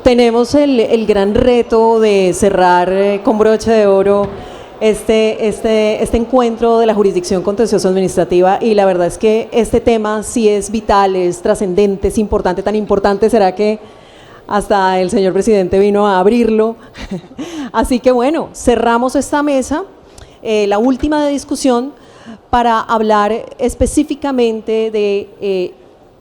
Tenemos el gran reto de cerrar con broche de oro este encuentro de la jurisdicción contencioso administrativa, y la verdad es que este tema sí es vital, es trascendente, es importante, tan importante será que hasta el señor presidente vino a abrirlo. Así que bueno, cerramos esta mesa, la última de discusión, para hablar específicamente de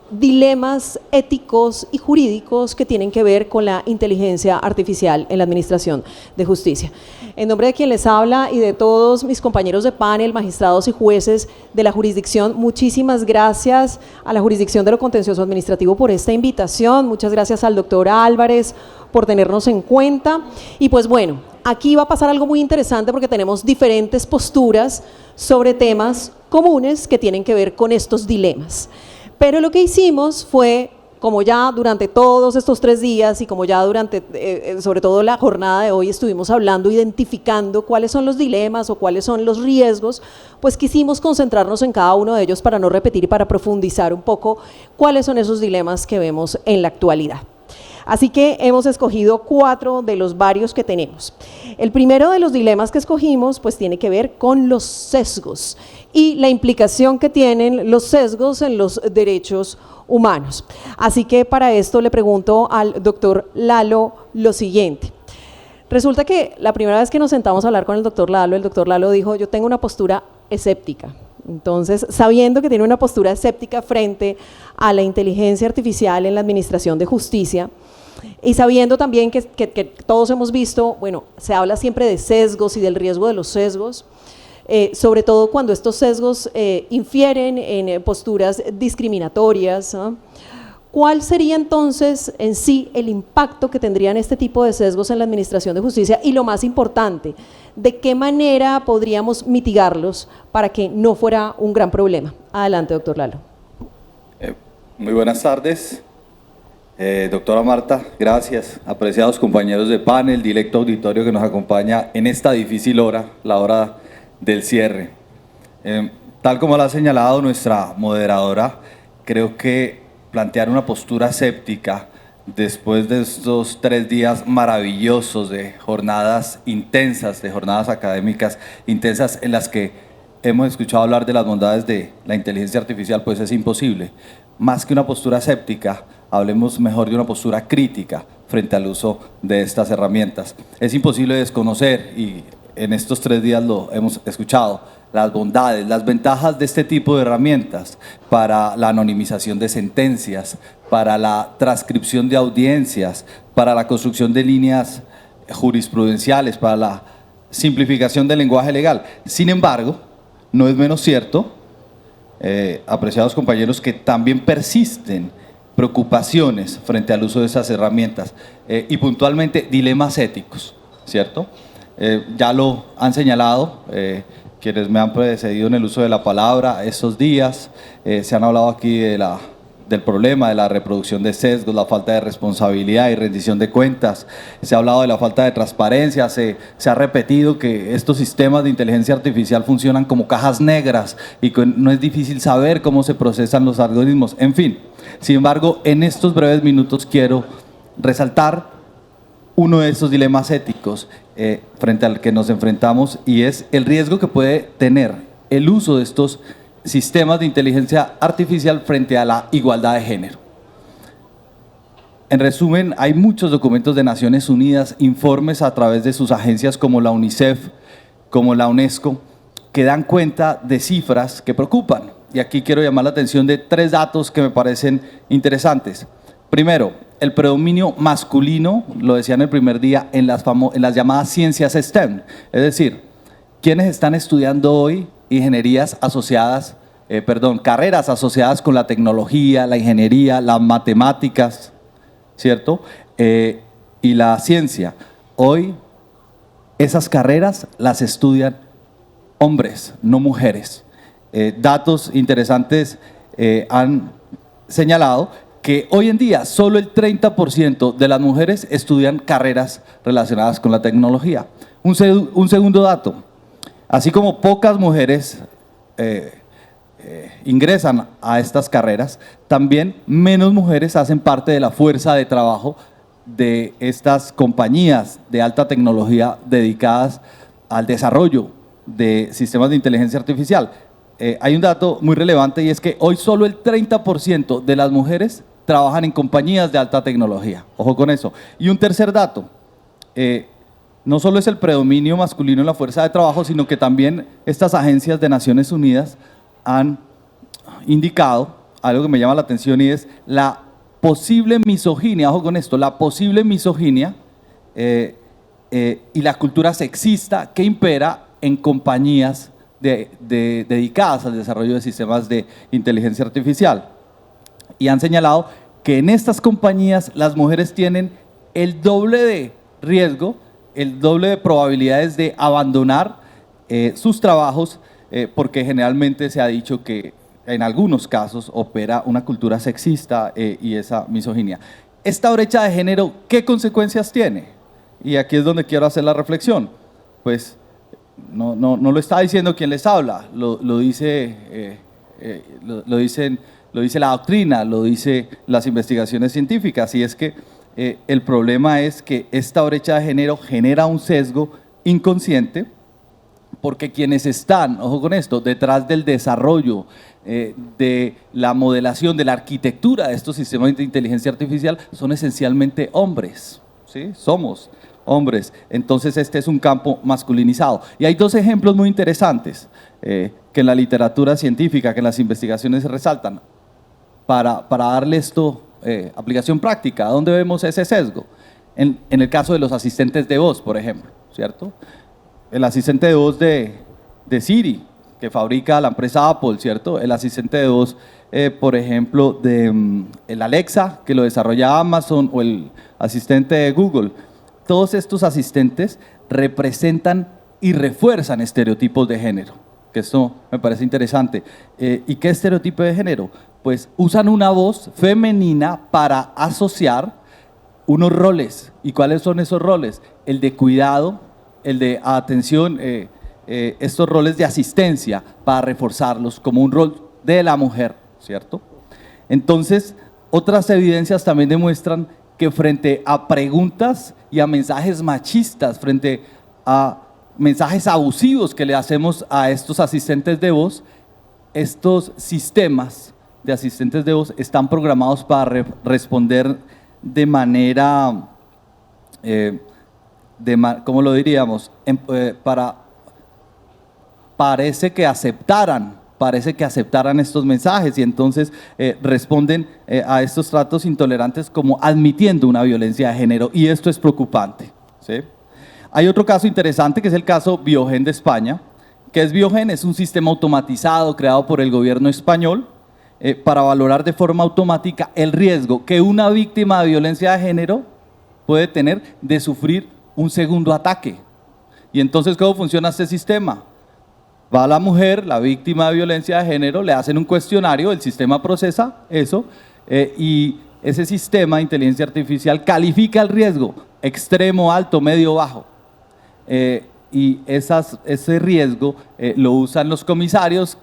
dilemas éticos y jurídicos que tienen que ver con la inteligencia artificial en la administración de justicia. En nombre de quien les habla y de todos mis compañeros de panel, magistrados y jueces de la jurisdicción, muchísimas gracias a la jurisdicción de lo contencioso administrativo por esta invitación, muchas gracias al doctor Álvarez por tenernos en cuenta. Y pues bueno, aquí va a pasar algo muy interesante porque tenemos diferentes posturas sobre temas comunes que tienen que ver con estos dilemas. Pero lo que hicimos fue, como ya durante todos estos 3 días y como ya durante, sobre todo la jornada de hoy, estuvimos hablando, identificando cuáles son los dilemas o cuáles son los riesgos, pues quisimos concentrarnos en cada uno de ellos para no repetir y para profundizar un poco cuáles son esos dilemas que vemos en la actualidad. Así que hemos escogido 4 de los varios que tenemos. El primero de los dilemas que escogimos pues tiene que ver con los sesgos y la implicación que tienen los sesgos en los derechos humanos. Así que para esto le pregunto al doctor Lalo lo siguiente. Resulta que la primera vez que nos sentamos a hablar con el doctor Lalo dijo: yo tengo una postura escéptica. Entonces, sabiendo que tiene una postura escéptica frente a la inteligencia artificial en la administración de justicia, y sabiendo también que todos hemos visto, bueno, se habla siempre de sesgos y del riesgo de los sesgos, sobre todo cuando estos sesgos infieren en posturas discriminatorias, ¿no? ¿Cuál sería entonces en sí el impacto que tendrían este tipo de sesgos en la administración de justicia? Y lo más importante, ¿de qué manera podríamos mitigarlos para que no fuera un gran problema? Adelante, doctor Lalo. Muy buenas tardes. Doctora Marta, gracias. Apreciados compañeros de panel, directo auditorio que nos acompaña en esta difícil hora, la hora del cierre. Tal como lo ha señalado nuestra moderadora, creo que plantear una postura escéptica después de estos 3 días maravillosos de jornadas intensas, de jornadas académicas intensas en las que hemos escuchado hablar de las bondades de la inteligencia artificial, pues es imposible. Más que una postura escéptica, hablemos mejor de una postura crítica frente al uso de estas herramientas. Es imposible desconocer, y en estos 3 días lo hemos escuchado, las bondades, las ventajas de este tipo de herramientas para la anonimización de sentencias, para la transcripción de audiencias, para la construcción de líneas jurisprudenciales, para la simplificación del lenguaje legal. Sin embargo, no es menos cierto, apreciados compañeros, que también persisten preocupaciones frente al uso de esas herramientas y puntualmente dilemas éticos, ¿cierto? Ya lo han señalado quienes me han precedido en el uso de la palabra estos días, se han hablado aquí del problema de la reproducción de sesgos, la falta de responsabilidad y rendición de cuentas, se ha hablado de la falta de transparencia, se ha repetido que estos sistemas de inteligencia artificial funcionan como cajas negras y que no es difícil saber cómo se procesan los algoritmos, en fin. Sin embargo, en estos breves minutos quiero resaltar uno de esos dilemas éticos frente al que nos enfrentamos, y es el riesgo que puede tener el uso de estos sistemas de inteligencia artificial frente a la igualdad de género. En resumen, hay muchos documentos de Naciones Unidas, informes a través de sus agencias como la UNICEF, como la UNESCO, que dan cuenta de cifras que preocupan. Y aquí quiero llamar la atención de 3 datos que me parecen interesantes. Primero, el predominio masculino, lo decía en el primer día, en las llamadas ciencias STEM, es decir, quienes están estudiando hoy ingenierías asociadas, carreras asociadas con la tecnología, la ingeniería, las matemáticas, ¿cierto? Y la ciencia. Hoy esas carreras las estudian hombres, no mujeres. Datos interesantes han señalado que hoy en día solo el 30% de las mujeres estudian carreras relacionadas con la tecnología. Un segundo dato, así como pocas mujeres ingresan a estas carreras, también menos mujeres hacen parte de la fuerza de trabajo de estas compañías de alta tecnología dedicadas al desarrollo de sistemas de inteligencia artificial. Hay un dato muy relevante y es que hoy solo el 30% de las mujeres trabajan en compañías de alta tecnología. Ojo con eso. Y un tercer dato, no solo es el predominio masculino en la fuerza de trabajo, sino que también estas agencias de Naciones Unidas han indicado algo que me llama la atención y es la posible misoginia, ojo con esto, la posible misoginia y la cultura sexista que impera en compañías dedicadas al desarrollo de sistemas de inteligencia artificial. Y han señalado que en estas compañías las mujeres tienen el doble de riesgo, el doble de probabilidades de abandonar sus trabajos, porque generalmente se ha dicho que en algunos casos opera una cultura sexista y esa misoginia. Esta brecha de género, ¿qué consecuencias tiene? Y aquí es donde quiero hacer la reflexión. Pues no lo está diciendo quien les habla, lo dice la doctrina, lo dice las investigaciones científicas, y es que el problema es que esta brecha de género genera un sesgo inconsciente, porque quienes están, ojo con esto, detrás del desarrollo, de la modelación, de la arquitectura de estos sistemas de inteligencia artificial son esencialmente hombres, ¿sí? Somos hombres, entonces este es un campo masculinizado. Y hay dos ejemplos muy interesantes que en la literatura científica, que en las investigaciones se resaltan, para darle esto aplicación práctica. ¿Dónde vemos ese sesgo? En el caso de los asistentes de voz, por ejemplo, ¿cierto? El asistente de voz de Siri, que fabrica la empresa Apple, ¿cierto? El asistente de voz, por ejemplo, el Alexa, que lo desarrolla Amazon, o el asistente de Google. Todos estos asistentes representan y refuerzan estereotipos de género, que esto me parece interesante. ¿Y qué estereotipo de género? Pues usan una voz femenina para asociar unos roles. ¿Y cuáles son esos roles? El de cuidado, el de atención, estos roles de asistencia para reforzarlos como un rol de la mujer, ¿cierto? Entonces, otras evidencias también demuestran que frente a preguntas y a mensajes machistas, frente a mensajes abusivos que le hacemos a estos asistentes de voz, estos sistemas de asistentes de voz están programados para responder de manera, ¿cómo lo diríamos? Parece que aceptaran estos mensajes y entonces responden a estos tratos intolerantes como admitiendo una violencia de género, y esto es preocupante, ¿sí? Hay otro caso interesante que es el caso Biogen de España. ¿Qué es Biogen? Es un sistema automatizado creado por el gobierno español para valorar de forma automática el riesgo que una víctima de violencia de género puede tener de sufrir un segundo ataque. Y entonces, ¿cómo funciona este sistema? Va la mujer, la víctima de violencia de género, le hacen un cuestionario, el sistema procesa eso y ese sistema de inteligencia artificial califica el riesgo, extremo, alto, medio, bajo. Y ese riesgo lo usan los comisarios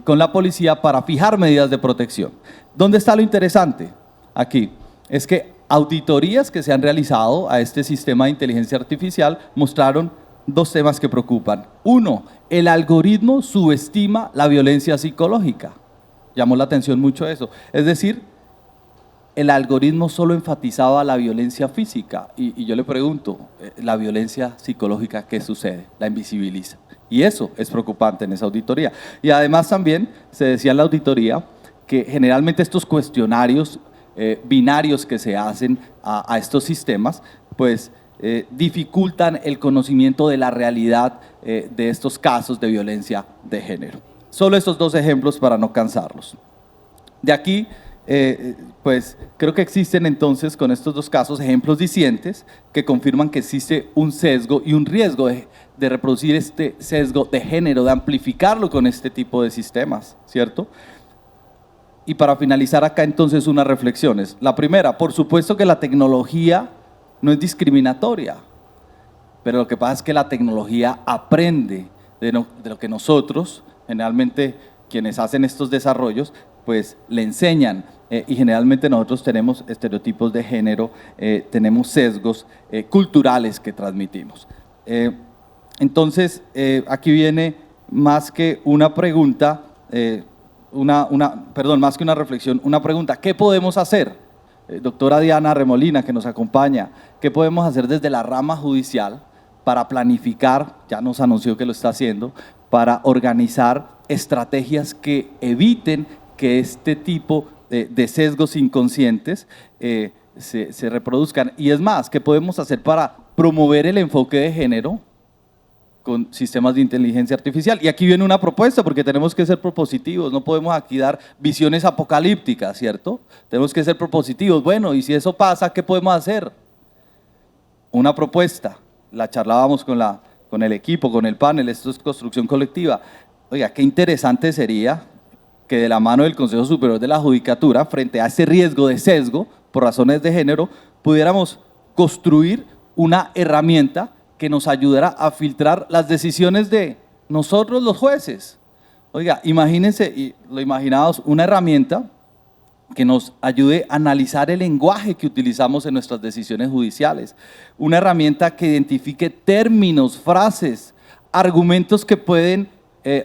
con la policía para fijar medidas de protección. ¿Dónde está lo interesante? Aquí, es que auditorías que se han realizado a este sistema de inteligencia artificial mostraron dos temas que preocupan. Uno, el algoritmo subestima la violencia psicológica. Llamó la atención mucho eso. Es decir, el algoritmo solo enfatizaba la violencia física y yo le pregunto, la violencia psicológica, ¿qué sucede? La invisibiliza. Y eso es preocupante en esa auditoría. Y además también se decía en la auditoría que generalmente estos cuestionarios binarios que se hacen a estos sistemas, pues dificultan el conocimiento de la realidad de estos casos de violencia de género. Solo estos dos ejemplos para no cansarlos. De aquí, pues creo que existen entonces con estos dos casos ejemplos dicientes que confirman que existe un sesgo y un riesgo de reproducir este sesgo de género, de amplificarlo con este tipo de sistemas, ¿cierto? Y para finalizar acá entonces unas reflexiones. La primera, por supuesto que la tecnología no es discriminatoria, pero lo que pasa es que la tecnología aprende de lo que nosotros, generalmente quienes hacen estos desarrollos, pues le enseñan y generalmente nosotros tenemos estereotipos de género, tenemos sesgos culturales que transmitimos. Entonces, aquí viene más que una pregunta, más que una reflexión, una pregunta: ¿qué podemos hacer? Doctora Diana Remolina, que nos acompaña, ¿qué podemos hacer desde la rama judicial para planificar, ya nos anunció que lo está haciendo, para organizar estrategias que eviten que este tipo de sesgos inconscientes se reproduzcan? Y es más, ¿qué podemos hacer para promover el enfoque de género con sistemas de inteligencia artificial? Y aquí viene una propuesta, porque tenemos que ser propositivos, no podemos aquí dar visiones apocalípticas, ¿cierto? Tenemos que ser propositivos. Bueno, y si eso pasa, ¿qué podemos hacer? Una propuesta, la charlábamos con el equipo, con el panel, esto es construcción colectiva. Oiga, qué interesante sería que de la mano del Consejo Superior de la Judicatura, frente a ese riesgo de sesgo por razones de género, pudiéramos construir una herramienta que nos ayudará a filtrar las decisiones de nosotros los jueces. Oiga, imagínense, y lo imaginamos, una herramienta que nos ayude a analizar el lenguaje que utilizamos en nuestras decisiones judiciales, una herramienta que identifique términos, frases, argumentos que pueden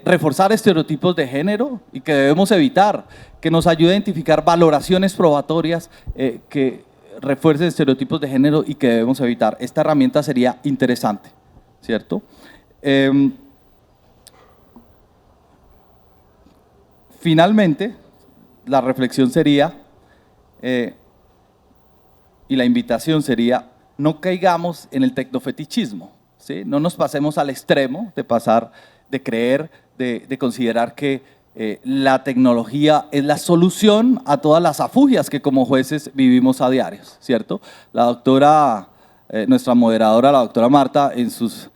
reforzar estereotipos de género y que debemos evitar, que nos ayude a identificar valoraciones probatorias que refuercen estereotipos de género y que debemos evitar. Esta herramienta sería interesante, ¿cierto? Finalmente, la reflexión sería, y la invitación sería, no caigamos en el tecnofetichismo, ¿sí? No nos pasemos al extremo de creer, de considerar que la tecnología es la solución a todas las afugias que como jueces vivimos a diario, ¿cierto? La doctora, nuestra moderadora, la doctora Marta, en sus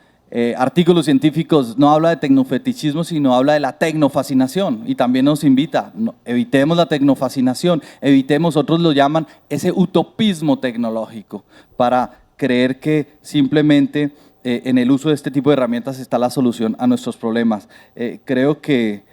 artículos científicos no habla de tecnofetichismo, sino habla de la tecnofascinación, y también nos invita, evitemos la tecnofascinación, evitemos, otros lo llaman ese utopismo tecnológico, para creer que simplemente en el uso de este tipo de herramientas está la solución a nuestros problemas. Creo que,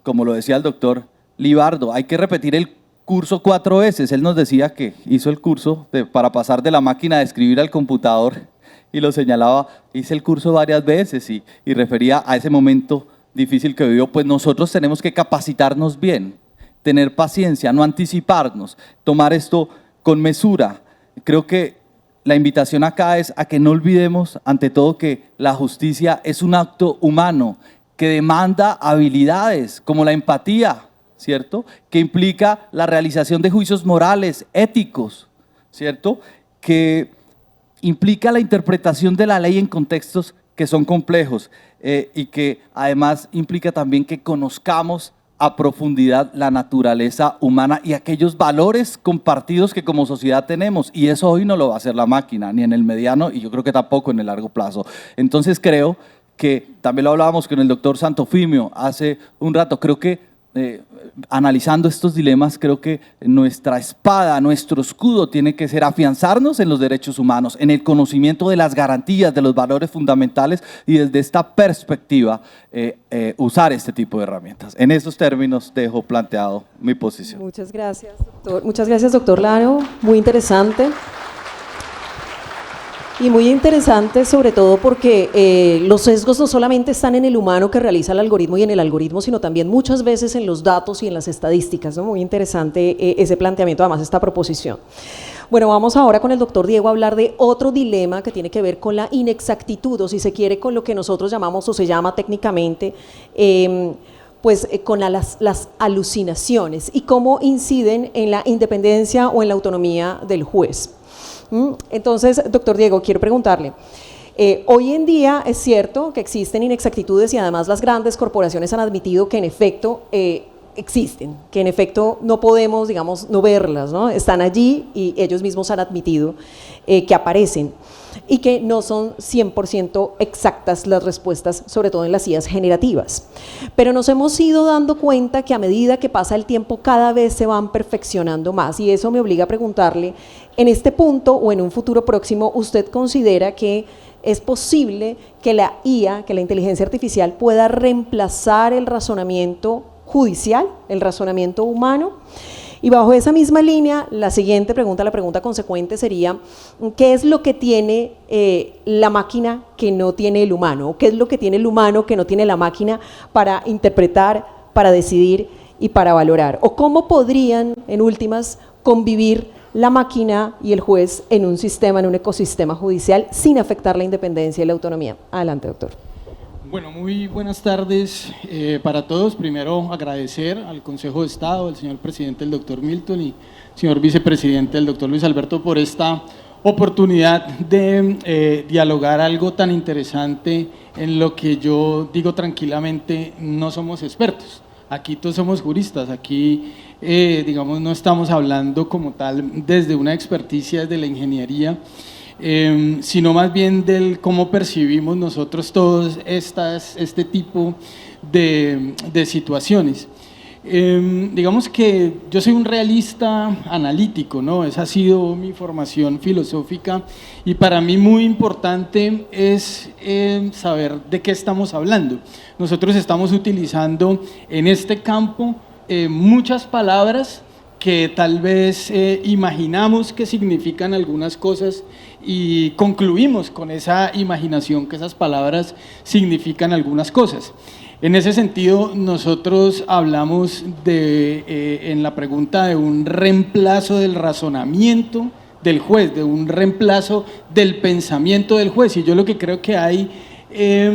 como lo decía el doctor Libardo, hay que repetir el curso 4 veces. Él nos decía que hizo el curso para pasar de la máquina de escribir al computador, y lo señalaba, hice el curso varias veces y refería a ese momento difícil que vivió. Pues nosotros tenemos que capacitarnos bien, tener paciencia, no anticiparnos, tomar esto con mesura. Creo que la invitación acá es a que no olvidemos, ante todo, que la justicia es un acto humano que demanda habilidades como la empatía, ¿cierto? Que implica la realización de juicios morales, éticos, ¿cierto? Que implica la interpretación de la ley en contextos que son complejos y que además implica también que conozcamos a profundidad la naturaleza humana y aquellos valores compartidos que como sociedad tenemos, y eso hoy no lo va a hacer la máquina, ni en el mediano, y yo creo que tampoco en el largo plazo. Entonces creo que, también lo hablábamos con el doctor Santofimio hace un rato, creo que analizando estos dilemas, creo que nuestra espada, nuestro escudo tiene que ser afianzarnos en los derechos humanos, en el conocimiento de las garantías, de los valores fundamentales, y desde esta perspectiva usar este tipo de herramientas. En esos términos dejo planteado mi posición. Muchas gracias, doctor. Muchas gracias, doctor Lano. Muy interesante. Y muy interesante, sobre todo porque los sesgos no solamente están en el humano que realiza el algoritmo y en el algoritmo, sino también muchas veces en los datos y en las estadísticas, ¿no? Muy interesante ese planteamiento, además esta proposición. Bueno, vamos ahora con el doctor Diego a hablar de otro dilema que tiene que ver con la inexactitud, o si se quiere, con lo que nosotros llamamos, o se llama técnicamente, con las alucinaciones y cómo inciden en la independencia o en la autonomía del juez. Entonces, doctor Diego, quiero preguntarle, hoy en día es cierto que existen inexactitudes y además las grandes corporaciones han admitido que en efecto existen, que en efecto no podemos, digamos, no verlas, ¿no? Están allí y ellos mismos han admitido que aparecen y que no son 100% exactas las respuestas, sobre todo en las IAs generativas. Pero nos hemos ido dando cuenta que a medida que pasa el tiempo cada vez se van perfeccionando más, y eso me obliga a preguntarle, en este punto o en un futuro próximo, ¿usted considera que es posible que la IA, que la inteligencia artificial, pueda reemplazar el razonamiento judicial, el razonamiento humano? Y bajo esa misma línea, la siguiente pregunta, la pregunta consecuente sería, ¿qué es lo que tiene la máquina que no tiene el humano? ¿Qué es lo que tiene el humano que no tiene la máquina para interpretar, para decidir y para valorar? ¿O cómo podrían, en últimas, convivir la máquina y el juez en un sistema, en un ecosistema judicial, sin afectar la independencia y la autonomía? Adelante, doctor. Bueno, muy buenas tardes para todos. Primero, agradecer al Consejo de Estado, al señor presidente, el doctor Milton, y señor vicepresidente, el doctor Luis Alberto, por esta oportunidad de dialogar algo tan interesante en lo que yo digo tranquilamente, no somos expertos. Aquí todos somos juristas, aquí digamos no estamos hablando como tal desde una experticia de la ingeniería, sino más bien del cómo percibimos nosotros todos este tipo de situaciones. Digamos que yo soy un realista analítico, ¿no? Esa ha sido mi formación filosófica y para mí muy importante es saber de qué estamos hablando. Nosotros estamos utilizando en este campo muchas palabras que tal vez imaginamos que significan algunas cosas y concluimos con esa imaginación que esas palabras significan algunas cosas. En ese sentido, nosotros hablamos en la pregunta de un reemplazo del razonamiento del juez, de un reemplazo del pensamiento del juez, y yo lo que creo que hay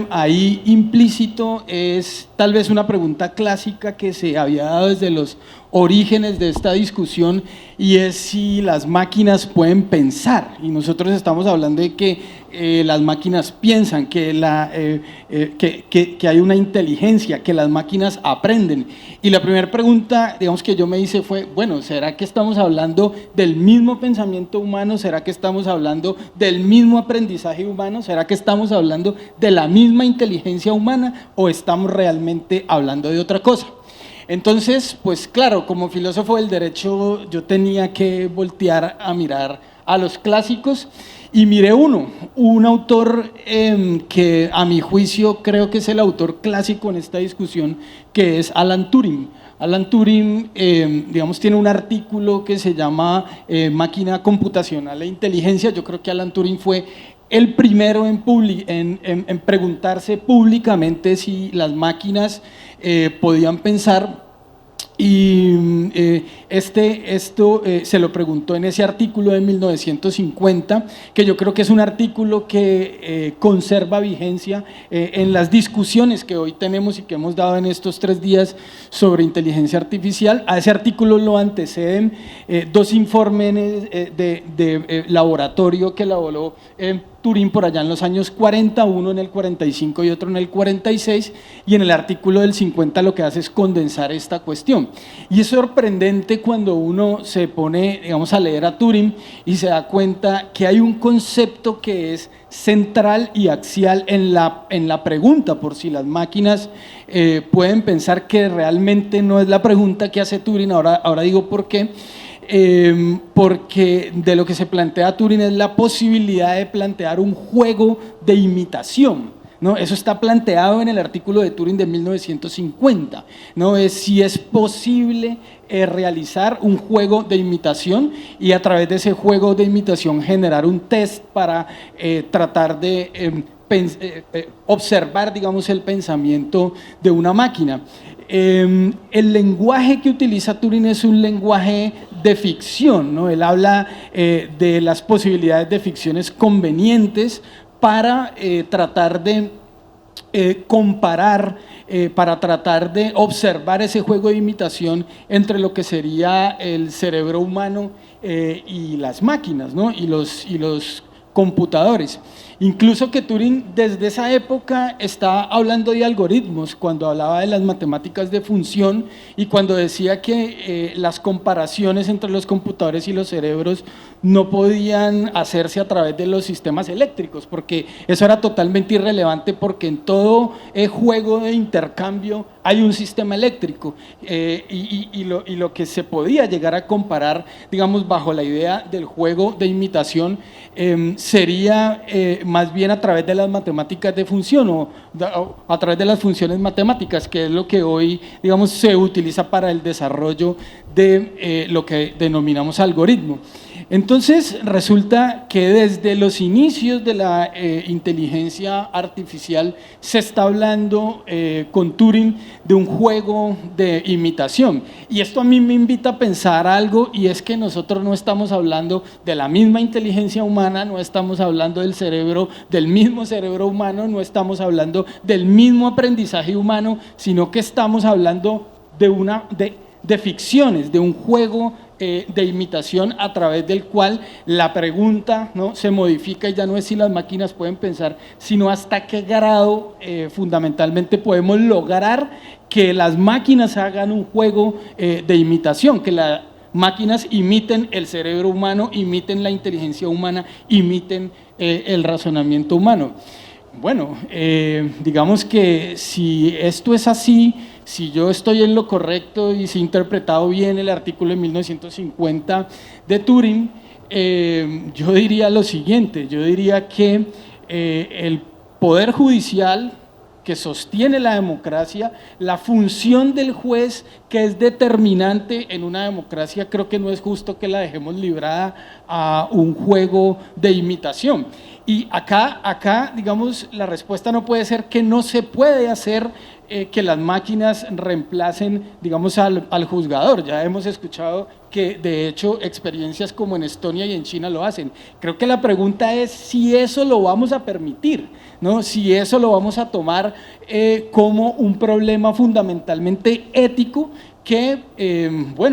ahí implícito es tal vez una pregunta clásica que se había dado desde los orígenes de esta discusión, y es si las máquinas pueden pensar, y nosotros estamos hablando de que las máquinas piensan, que hay una inteligencia, que las máquinas aprenden. Y la primera pregunta, digamos, que yo me hice fue, bueno, ¿será que estamos hablando del mismo pensamiento humano? ¿Será que estamos hablando del mismo aprendizaje humano? ¿Será que estamos hablando de la misma inteligencia humana o estamos realmente hablando de otra cosa? Entonces, pues claro, como filósofo del derecho yo tenía que voltear a mirar a los clásicos y miré un autor que a mi juicio creo que es el autor clásico en esta discusión, que es Alan Turing. Alan Turing, digamos, tiene un artículo que se llama Máquina computacional e inteligencia. Yo creo que Alan Turing fue el primero en preguntarse públicamente si las máquinas podían pensar, y esto se lo preguntó en ese artículo de 1950, que yo creo que es un artículo que conserva vigencia en las discusiones que hoy tenemos y que hemos dado en estos 3 días sobre inteligencia artificial. A ese artículo lo anteceden 2 informes de laboratorio que elaboró Turing por allá en los años 40, uno en el 45 y otro en el 46, y en el artículo del 50 lo que hace es condensar esta cuestión. Y es sorprendente cuando uno se pone, digamos, a leer a Turing y se da cuenta que hay un concepto que es central y axial en la pregunta por si las máquinas pueden pensar, que realmente no es la pregunta que hace Turing. Ahora digo por qué. Porque de lo que se plantea Turing es la posibilidad de plantear un juego de imitación, ¿no? Eso está planteado en el artículo de Turing de 1950, ¿no? Es si es posible realizar un juego de imitación y a través de ese juego de imitación generar un test para tratar de observar, digamos, el pensamiento de una máquina. El lenguaje que utiliza Turing es un lenguaje de ficción, ¿no? Él habla de las posibilidades de ficciones convenientes para tratar de comparar, para tratar de observar ese juego de imitación entre lo que sería el cerebro humano y las máquinas, ¿no? y los computadores. Incluso que Turing desde esa época está hablando de algoritmos, cuando hablaba de las matemáticas de función y cuando decía que las comparaciones entre los computadores y los cerebros no podían hacerse a través de los sistemas eléctricos, porque eso era totalmente irrelevante, porque en todo juego de intercambio hay un sistema eléctrico y lo que se podía llegar a comparar, digamos, bajo la idea del juego de imitación, sería más bien a través de las matemáticas de función o a través de las funciones matemáticas, que es lo que hoy, digamos, se utiliza para el desarrollo de lo que denominamos algoritmo. Entonces, resulta que desde los inicios de la inteligencia artificial se está hablando con Turing de un juego de imitación. Y esto a mí me invita a pensar algo, y es que nosotros no estamos hablando de la misma inteligencia humana, no estamos hablando del mismo cerebro humano, no estamos hablando del mismo aprendizaje humano, sino que estamos hablando de ficciones, de un juego de imitación a través del cual la pregunta, ¿no?, se modifica, y ya no es si las máquinas pueden pensar, sino hasta qué grado fundamentalmente podemos lograr que las máquinas hagan un juego de imitación, que las máquinas imiten el cerebro humano, imiten la inteligencia humana, imiten el razonamiento humano. Bueno, digamos que si esto es así, si yo estoy en lo correcto y si he interpretado bien el artículo de 1950 de Turing, yo diría lo siguiente, yo diría que el poder judicial que sostiene la democracia, la función del juez que es determinante en una democracia, creo que no es justo que la dejemos librada a un juego de imitación. Y acá, digamos, la respuesta no puede ser que no se puede hacer que las máquinas reemplacen, digamos, al juzgador. Ya hemos escuchado que, de hecho, experiencias como en Estonia y en China lo hacen. Creo que la pregunta es si eso lo vamos a permitir, ¿no? Si eso lo vamos a tomar como un problema fundamentalmente ético que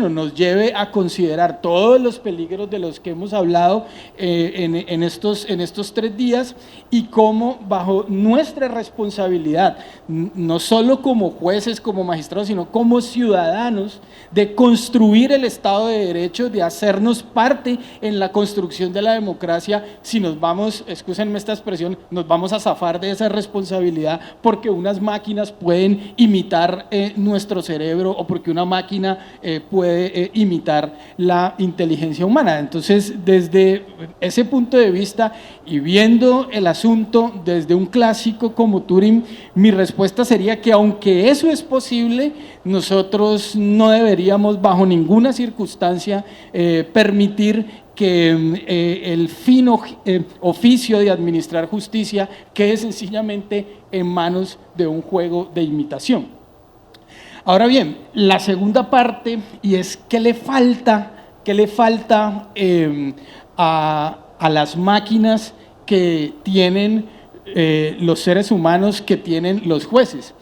nos lleve a considerar todos los peligros de los que hemos hablado en estos 3 días, y cómo bajo nuestra responsabilidad, no solo como jueces, como magistrados, sino como ciudadanos, de construir el Estado de Derecho, de hacernos parte en la construcción de la democracia, si nos vamos, excúsenme esta expresión, nos vamos a zafar de esa responsabilidad porque unas máquinas pueden imitar nuestro cerebro, o porque una máquina puede imitar la inteligencia humana. Entonces, desde ese punto de vista y viendo el asunto desde un clásico como Turing, mi respuesta sería que aunque eso es posible, nosotros no deberíamos bajo ninguna circunstancia permitir que el fino oficio de administrar justicia quede sencillamente en manos de un juego de imitación. Ahora bien, la segunda parte, y es ¿qué le falta a las máquinas que tienen los seres humanos, que tienen los jueces?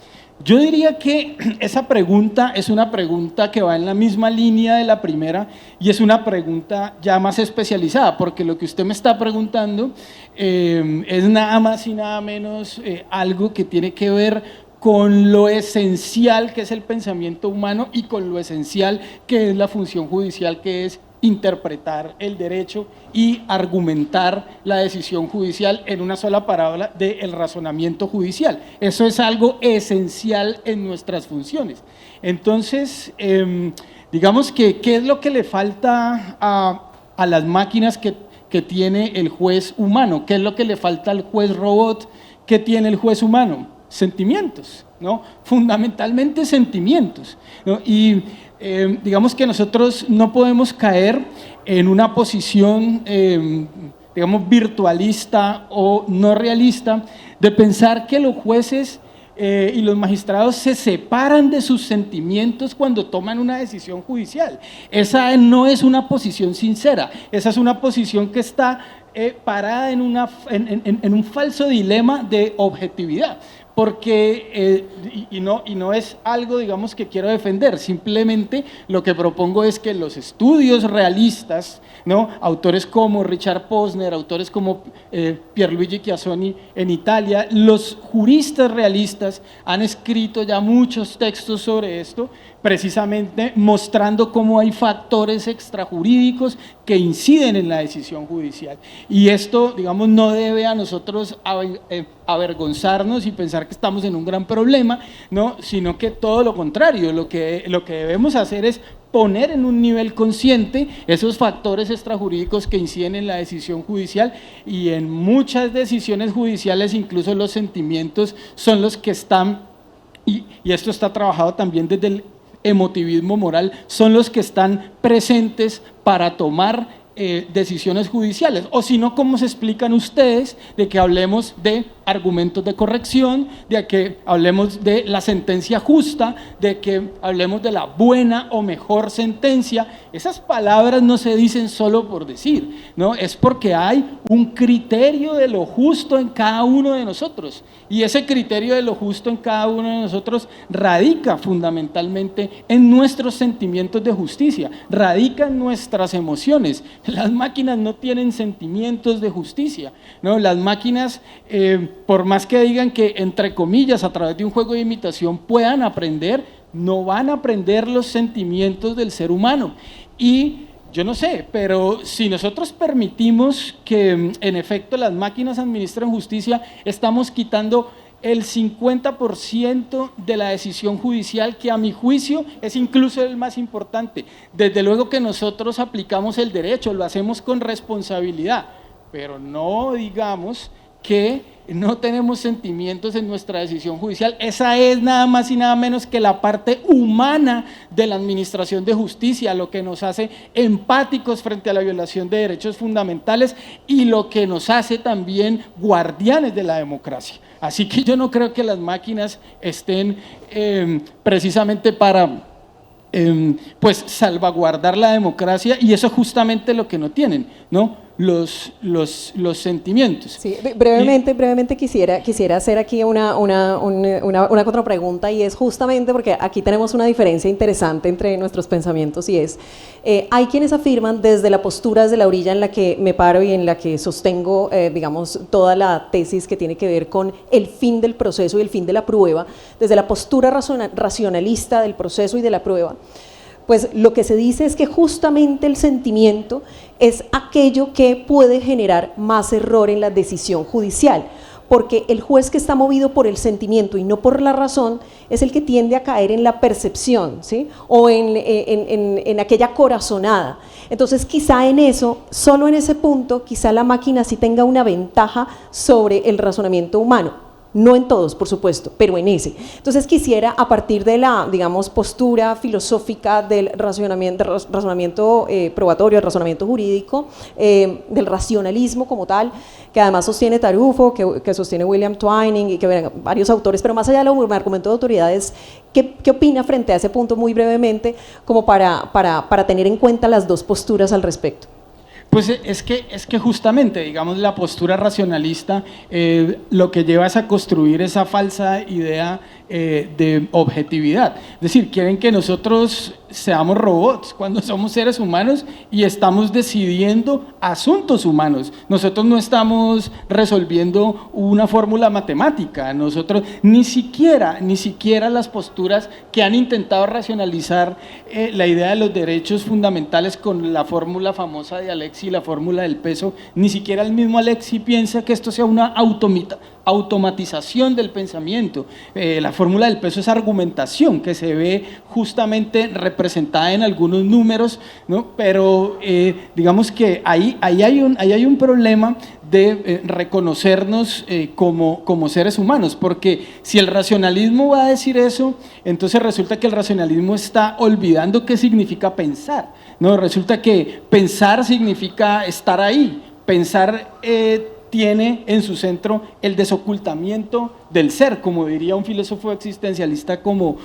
Yo diría que esa pregunta es una pregunta que va en la misma línea de la primera, y es una pregunta ya más especializada, porque lo que usted me está preguntando es nada más y nada menos algo que tiene que ver con lo esencial que es el pensamiento humano y con lo esencial que es la función judicial, que es interpretar el derecho y argumentar la decisión judicial en una sola palabra del razonamiento judicial. Eso es algo esencial en nuestras funciones. Entonces, digamos que ¿qué es lo que le falta a las máquinas que tiene el juez humano? ¿Qué es lo que le falta al juez robot que tiene el juez humano? Sentimientos, ¿no? Fundamentalmente sentimientos, ¿no? Y digamos que nosotros no podemos caer en una posición, digamos, virtualista o no realista, de pensar que los jueces y los magistrados se separan de sus sentimientos cuando toman una decisión judicial. Esa no es una posición sincera, esa es una posición que está parada en un falso dilema de objetividad. Porque, y no es algo, digamos, que quiero defender, simplemente lo que propongo es que los estudios realistas, ¿no?, autores como Richard Posner, autores como Pierluigi Chiassoni en Italia, los juristas realistas han escrito ya muchos textos sobre esto, precisamente mostrando cómo hay factores extrajurídicos que inciden en la decisión judicial. Y esto, digamos, no debe a nosotros avergonzarnos y pensar que estamos en un gran problema, ¿no? Sino que todo lo contrario, lo que debemos hacer es poner en un nivel consciente esos factores extrajurídicos que inciden en la decisión judicial, y en muchas decisiones judiciales incluso los sentimientos son los que están, y esto está trabajado también desde el emotivismo moral, son los que están presentes para tomar decisiones judiciales. O si no, ¿cómo se explican ustedes de que hablemos de argumentos de corrección, de que hablemos de la sentencia justa, de que hablemos de la buena o mejor sentencia? Esas palabras no se dicen solo por decir, ¿no? Es porque hay un criterio de lo justo en cada uno de nosotros, y ese criterio de lo justo en cada uno de nosotros radica fundamentalmente en nuestros sentimientos de justicia, radica en nuestras emociones. Las máquinas no tienen sentimientos de justicia, ¿no? Las máquinas, por más que digan que, entre comillas, a través de un juego de imitación puedan aprender, no van a aprender los sentimientos del ser humano. Y yo no sé, pero si nosotros permitimos que en efecto las máquinas administren justicia, estamos quitando el 50% de la decisión judicial, que a mi juicio es incluso el más importante. Desde luego que nosotros aplicamos el derecho, lo hacemos con responsabilidad, pero no digamos que no tenemos sentimientos en nuestra decisión judicial. Esa es nada más y nada menos que la parte humana de la administración de justicia, lo que nos hace empáticos frente a la violación de derechos fundamentales y lo que nos hace también guardianes de la democracia. Así que yo no creo que las máquinas estén precisamente para pues salvaguardar la democracia, y eso es justamente lo que no tienen, ¿no? Los sentimientos. Sí, brevemente quisiera hacer aquí una contrapregunta, y es justamente porque aquí tenemos una diferencia interesante entre nuestros pensamientos, y es, hay quienes afirman desde la postura, desde la orilla en la que me paro y en la que sostengo, digamos, toda la tesis que tiene que ver con el fin del proceso y el fin de la prueba, desde la postura racionalista del proceso y de la prueba. Pues lo que se dice es que justamente el sentimiento es aquello que puede generar más error en la decisión judicial, porque el juez que está movido por el sentimiento y no por la razón es el que tiende a caer en la percepción, ¿sí? O en aquella corazonada. Entonces quizá en eso, solo en ese punto, quizá la máquina sí tenga una ventaja sobre el razonamiento humano. No en todos, por supuesto, pero en ese. Entonces quisiera, a partir de la, digamos, postura filosófica del razonamiento probatorio, el razonamiento jurídico, del racionalismo como tal, que además sostiene Tarufo, que sostiene William Twining y que varios autores, pero más allá del argumento de autoridades, ¿qué opina frente a ese punto muy brevemente, como para tener en cuenta las dos posturas al respecto? Pues es que justamente, digamos, la postura racionalista lo que lleva es a construir esa falsa idea de objetividad. Es decir, quieren que nosotros seamos robots cuando somos seres humanos y estamos decidiendo asuntos humanos. Nosotros no estamos resolviendo una fórmula matemática, nosotros ni siquiera las posturas que han intentado racionalizar la idea de los derechos fundamentales con la fórmula famosa de Alexi, la fórmula del peso, ni siquiera el mismo Alexi piensa que esto sea una automatización del pensamiento. La fórmula del peso es argumentación que se ve justamente representada en algunos números, ¿no? Pero digamos que ahí hay un problema de reconocernos como seres humanos, porque si el racionalismo va a decir eso, entonces resulta que el racionalismo está olvidando qué significa pensar, ¿no? Resulta que pensar significa estar ahí, pensar tiene en su centro el desocultamiento del ser, como diría un filósofo existencialista como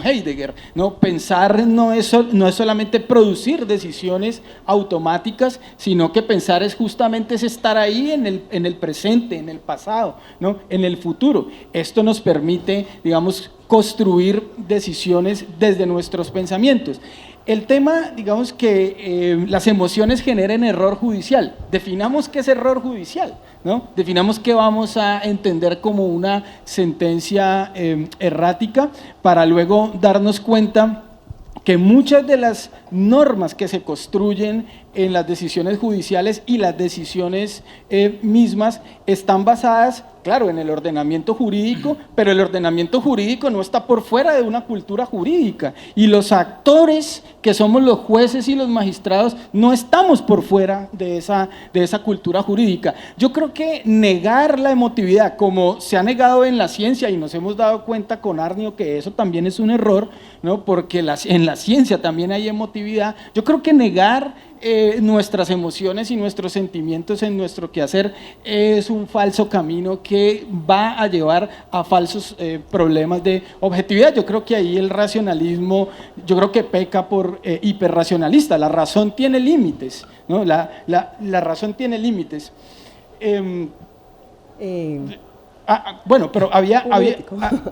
Heidegger, ¿no? Pensar no es solamente producir decisiones automáticas, sino que pensar es justamente estar ahí en el presente, en el pasado, ¿no? En el futuro. Esto nos permite, digamos, construir decisiones desde nuestros pensamientos. El tema, digamos que las emociones generen error judicial. Definamos qué es error judicial, ¿no? Definamos qué vamos a entender como una sentencia errática, para luego darnos cuenta que muchas de las normas que se construyen en las decisiones judiciales y las decisiones mismas están basadas, claro, en el ordenamiento jurídico, pero el ordenamiento jurídico no está por fuera de una cultura jurídica, y los actores que somos los jueces y los magistrados no estamos por fuera de esa cultura jurídica. Yo creo que negar la emotividad, como se ha negado en la ciencia, y nos hemos dado cuenta con Arnio que eso también es un error, ¿no? Porque en la ciencia también hay emotividad. Yo creo que negar nuestras emociones y nuestros sentimientos en nuestro quehacer es un falso camino que va a llevar a falsos problemas de objetividad. Yo creo que ahí el racionalismo, yo creo que peca por hiperracionalista. La razón tiene límites, ¿no? La razón tiene límites. Bueno, pero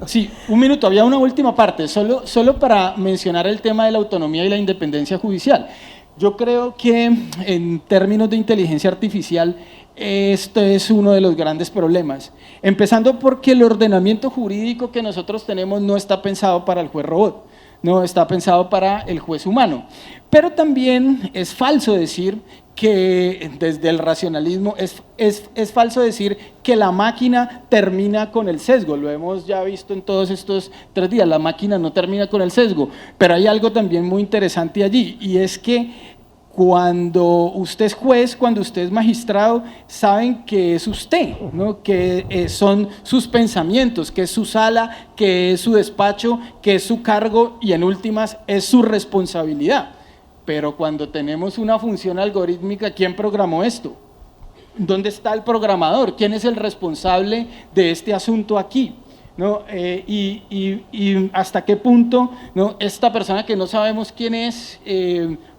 sí, un minuto, había una última parte, solo para mencionar el tema de la autonomía y la independencia judicial. Yo creo que en términos de inteligencia artificial esto es uno de los grandes problemas, empezando porque el ordenamiento jurídico que nosotros tenemos no está pensado para el juez robot, no está pensado para el juez humano, pero también es falso decir que desde el racionalismo es falso decir que la máquina termina con el sesgo. Lo hemos ya visto en todos estos 3 días, la máquina no termina con el sesgo, pero hay algo también muy interesante allí, y es que cuando usted es juez, cuando usted es magistrado, saben que es usted, ¿no? Que son sus pensamientos, que es su sala, que es su despacho, que es su cargo, y en últimas es su responsabilidad. Pero cuando tenemos una función algorítmica, ¿quién programó esto? ¿Dónde está el programador? ¿Quién es el responsable de este asunto aquí? ¿No? Y hasta qué punto, ¿no? Esta persona que no sabemos quién es,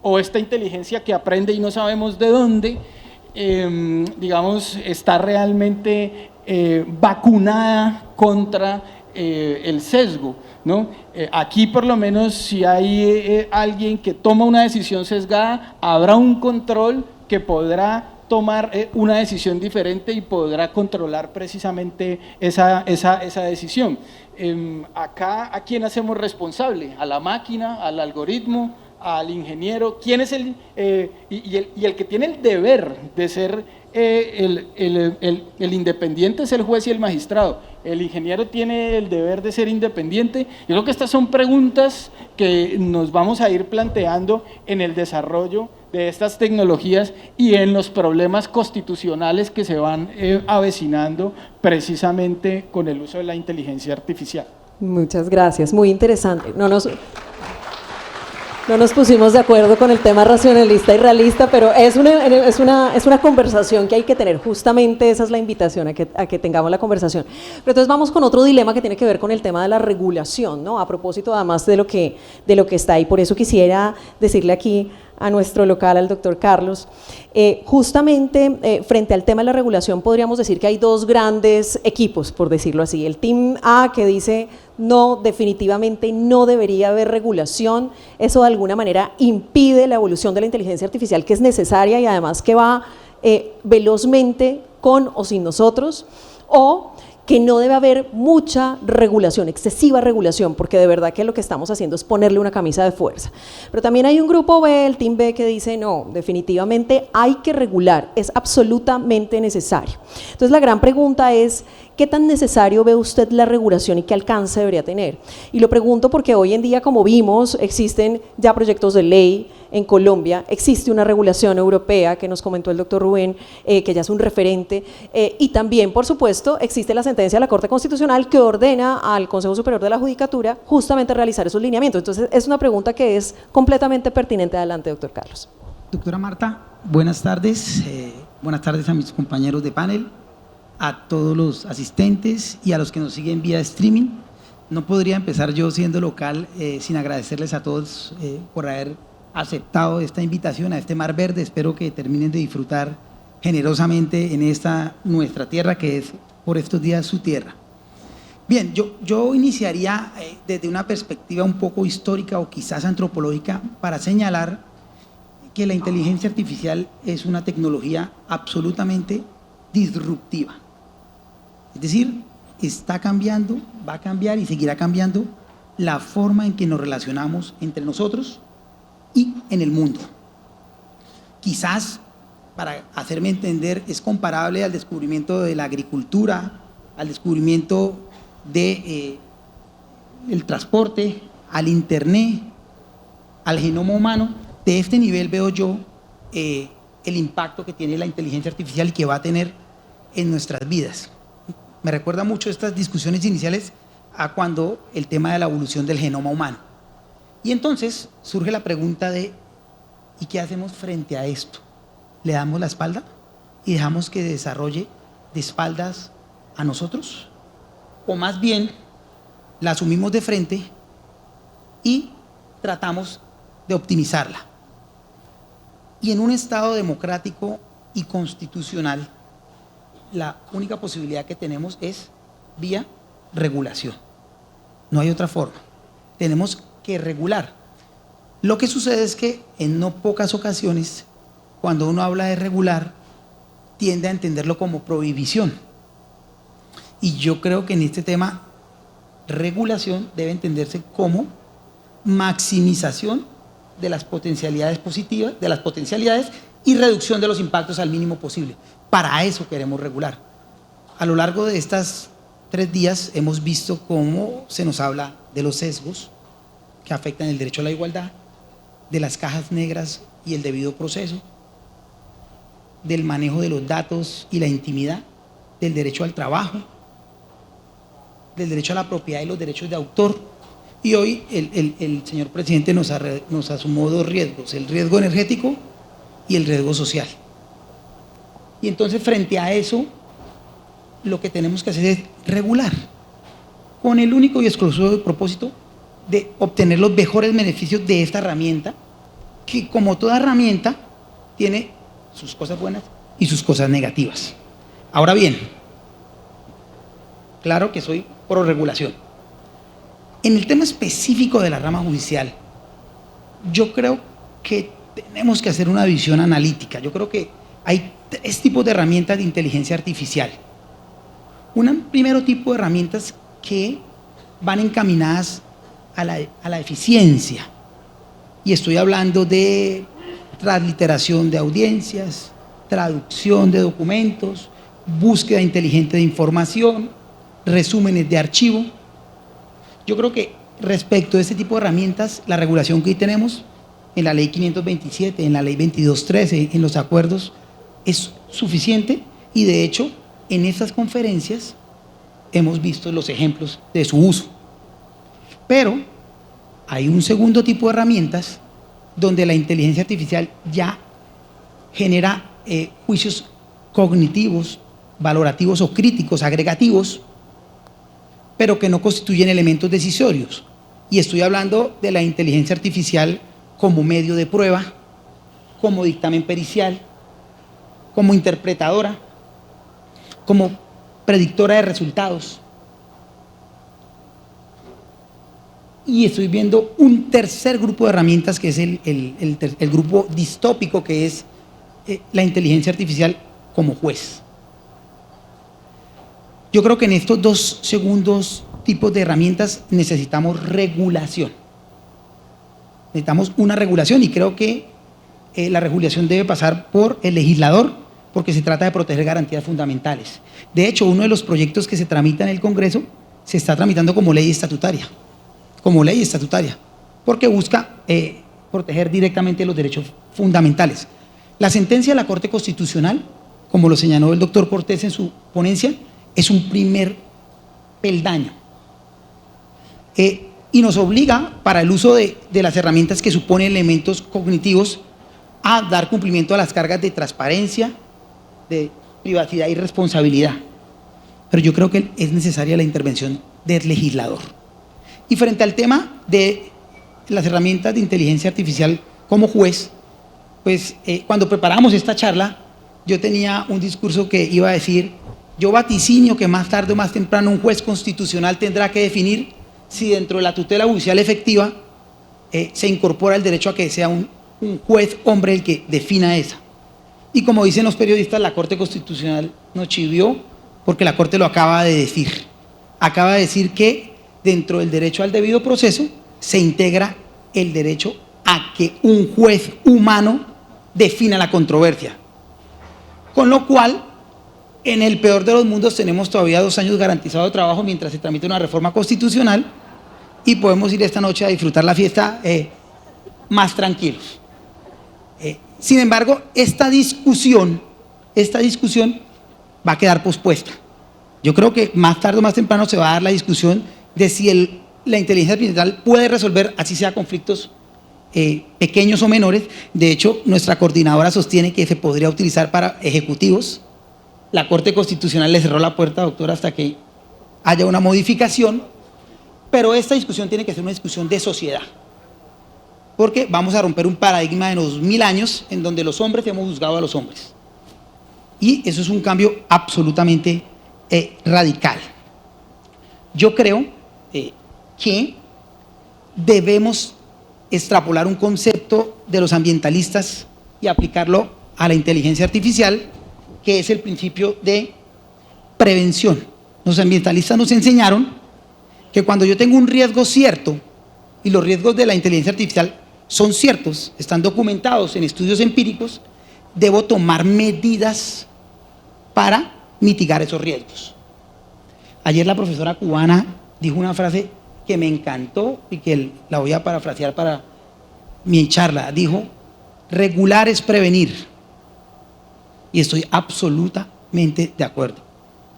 o esta inteligencia que aprende y no sabemos de dónde, digamos, está realmente vacunada contra el sesgo, ¿no? Aquí por lo menos si hay alguien que toma una decisión sesgada, habrá un control que podrá tomar una decisión diferente y podrá controlar precisamente esa decisión. Acá, ¿a quién hacemos responsable? ¿A la máquina, al algoritmo, al ingeniero? ¿Quién es el que tiene el deber de ser el independiente? Es el juez y el magistrado. El ingeniero tiene el deber de ser independiente. Yo creo que estas son preguntas que nos vamos a ir planteando en el desarrollo de estas tecnologías y en los problemas constitucionales que se van avecinando precisamente con el uso de la inteligencia artificial. Muchas gracias, muy interesante. No nos pusimos de acuerdo con el tema racionalista y realista, pero es una conversación que hay que tener. Justamente esa es la invitación, a que tengamos la conversación. Pero entonces vamos con otro dilema que tiene que ver con el tema de la regulación, ¿no? A propósito además de lo que está ahí. Por eso quisiera decirle aquí a nuestro local, al doctor Carlos, justamente frente al tema de la regulación podríamos decir que hay 2 grandes equipos, por decirlo así. El Team A, que dice no, definitivamente no debería haber regulación, eso de alguna manera impide la evolución de la inteligencia artificial, que es necesaria y además que va velozmente con o sin nosotros, o que no debe haber mucha regulación, excesiva regulación, porque de verdad que lo que estamos haciendo es ponerle una camisa de fuerza. Pero también hay un grupo B, el Team B, que dice no, definitivamente hay que regular, es absolutamente necesario. Entonces la gran pregunta es, ¿qué tan necesario ve usted la regulación y qué alcance debería tener? Y lo pregunto porque hoy en día, como vimos, existen ya proyectos de ley en Colombia, existe una regulación europea que nos comentó el doctor Rubén, que ya es un referente, y también, por supuesto, existe la sentencia de la Corte Constitucional que ordena al Consejo Superior de la Judicatura justamente realizar esos lineamientos. Entonces, es una pregunta que es completamente pertinente. Adelante, doctor Carlos. Doctora Marta, buenas tardes. Buenas tardes a mis compañeros de panel, a todos los asistentes y a los que nos siguen vía streaming. No podría empezar yo siendo local sin agradecerles a todos por haber aceptado esta invitación a este Mar Verde. Espero que terminen de disfrutar generosamente en esta nuestra tierra, que es por estos días su tierra. Bien, yo iniciaría desde una perspectiva un poco histórica o quizás antropológica para señalar que la inteligencia artificial es una tecnología absolutamente disruptiva. Es decir, está cambiando, va a cambiar y seguirá cambiando la forma en que nos relacionamos entre nosotros y en el mundo. Quizás, para hacerme entender, es comparable al descubrimiento de la agricultura, al descubrimiento del transporte, al internet, al genoma humano. De este nivel veo yo el impacto que tiene la inteligencia artificial y que va a tener en nuestras vidas. Me recuerda mucho estas discusiones iniciales a cuando el tema de la evolución del genoma humano. Y entonces surge la pregunta de ¿y qué hacemos frente a esto? ¿Le damos la espalda y dejamos que desarrolle de espaldas a nosotros? ¿O más bien la asumimos de frente y tratamos de optimizarla? Y en un Estado democrático y constitucional, la única posibilidad que tenemos es vía regulación. No hay otra forma. Tenemos que regular. Lo que sucede es que en no pocas ocasiones, cuando uno habla de regular, tiende a entenderlo como prohibición. Y yo creo que en este tema, regulación debe entenderse como maximización de las potencialidades positivas, de las potencialidades y reducción de los impactos al mínimo posible. Para eso queremos regular. A lo largo de estos 3 días hemos visto cómo se nos habla de los sesgos que afectan el derecho a la igualdad, de las cajas negras y el debido proceso, del manejo de los datos y la intimidad, del derecho al trabajo, del derecho a la propiedad y los derechos de autor. Y hoy el señor presidente nos asumó 2 riesgos, el riesgo energético y el riesgo social. Y entonces, frente a eso, lo que tenemos que hacer es regular, con el único y exclusivo propósito de obtener los mejores beneficios de esta herramienta, que como toda herramienta tiene sus cosas buenas y sus cosas negativas. Ahora bien, claro que soy pro regulación. En el tema específico de la rama judicial, yo creo que tenemos que hacer una visión analítica. Yo creo que hay 3 tipos de herramientas de inteligencia artificial. Un primero tipo de herramientas que van encaminadas a la eficiencia. Y estoy hablando de transliteración de audiencias, traducción de documentos, búsqueda inteligente de información, resúmenes de archivo. Yo creo que respecto a este tipo de herramientas, la regulación que hoy tenemos en la ley 527, en la ley 2213, en los acuerdos, es suficiente y de hecho en estas conferencias hemos visto los ejemplos de su uso. Pero hay un segundo tipo de herramientas donde la inteligencia artificial ya genera juicios cognitivos, valorativos o críticos, agregativos, pero que no constituyen elementos decisorios. Y estoy hablando de la inteligencia artificial como medio de prueba, como dictamen pericial, como interpretadora, como predictora de resultados. Y estoy viendo un tercer grupo de herramientas que es el grupo distópico, que es la inteligencia artificial como juez. Yo creo que en estos 2 segundos tipos de herramientas necesitamos regulación. Necesitamos una regulación y creo que la regulación debe pasar por el legislador porque se trata de proteger garantías fundamentales. De hecho, uno de los proyectos que se tramita en el Congreso se está tramitando como ley estatutaria, porque busca proteger directamente los derechos fundamentales. La sentencia de la Corte Constitucional, como lo señaló el doctor Cortés en su ponencia, es un primer peldaño y nos obliga, para el uso de las herramientas que suponen elementos cognitivos, a dar cumplimiento a las cargas de transparencia, de privacidad y responsabilidad. Pero yo creo que es necesaria la intervención del legislador. Y frente al tema de las herramientas de inteligencia artificial como juez, pues cuando preparamos esta charla, yo tenía un discurso que iba a decir: yo vaticinio que más tarde o más temprano un juez constitucional tendrá que definir si dentro de la tutela judicial efectiva se incorpora el derecho a que sea un juez hombre el que defina esa. Y como dicen los periodistas, la Corte Constitucional nos chivió porque la Corte lo acaba de decir. Acaba de decir que dentro del derecho al debido proceso se integra el derecho a que un juez humano defina la controversia. Con lo cual, en el peor de los mundos tenemos todavía 2 años garantizados de trabajo mientras se tramita una reforma constitucional y podemos ir esta noche a disfrutar la fiesta más tranquilos. Sin embargo, esta discusión va a quedar pospuesta. Yo creo que más tarde o más temprano se va a dar la discusión de si la inteligencia artificial puede resolver, así sea, conflictos pequeños o menores. De hecho, nuestra coordinadora sostiene que se podría utilizar para ejecutivos. La Corte Constitucional le cerró la puerta, doctora, hasta que haya una modificación, pero esta discusión tiene que ser una discusión de sociedad, porque vamos a romper un paradigma de los 1000 años en donde los hombres hemos juzgado a los hombres. Y eso es un cambio absolutamente radical. Yo creo que debemos extrapolar un concepto de los ambientalistas y aplicarlo a la inteligencia artificial, que es el principio de prevención. Los ambientalistas nos enseñaron que cuando yo tengo un riesgo cierto, y los riesgos de la inteligencia artificial son ciertos, están documentados en estudios empíricos, debo tomar medidas para mitigar esos riesgos. Ayer la profesora cubana dijo una frase que me encantó y que la voy a parafrasear para mi charla. Dijo: regular es prevenir. Y estoy absolutamente de acuerdo.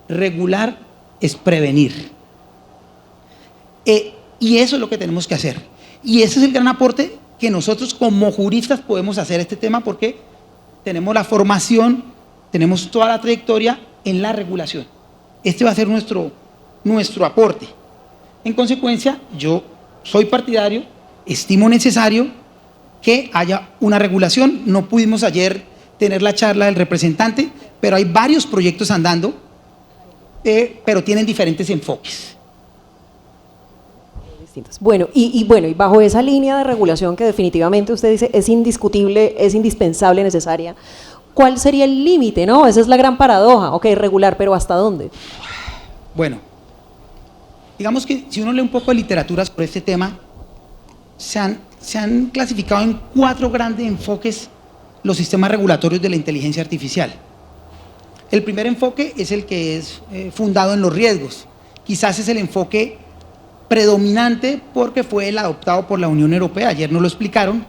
Regular es prevenir. Y eso es lo que tenemos que hacer. Y ese es el gran aporte que nosotros como juristas podemos hacer a este tema, porque tenemos la formación, tenemos toda la trayectoria en la regulación. Este va a ser nuestro aporte. En consecuencia, yo soy partidario, estimo necesario que haya una regulación. No pudimos ayer tener la charla del representante, pero hay varios proyectos andando, pero tienen diferentes enfoques. Bueno, y bajo esa línea de regulación que definitivamente usted dice es indiscutible, es indispensable, necesaria, ¿cuál sería el límite, no? Esa es la gran paradoja. Ok, regular, pero ¿hasta dónde? Bueno, digamos que si uno lee un poco de literatura sobre este tema, se han clasificado en 4 grandes enfoques los sistemas regulatorios de la inteligencia artificial. El primer enfoque es el que es fundado en los riesgos. Quizás es el enfoque predominante porque fue el adoptado por la Unión Europea. Ayer nos lo explicaron,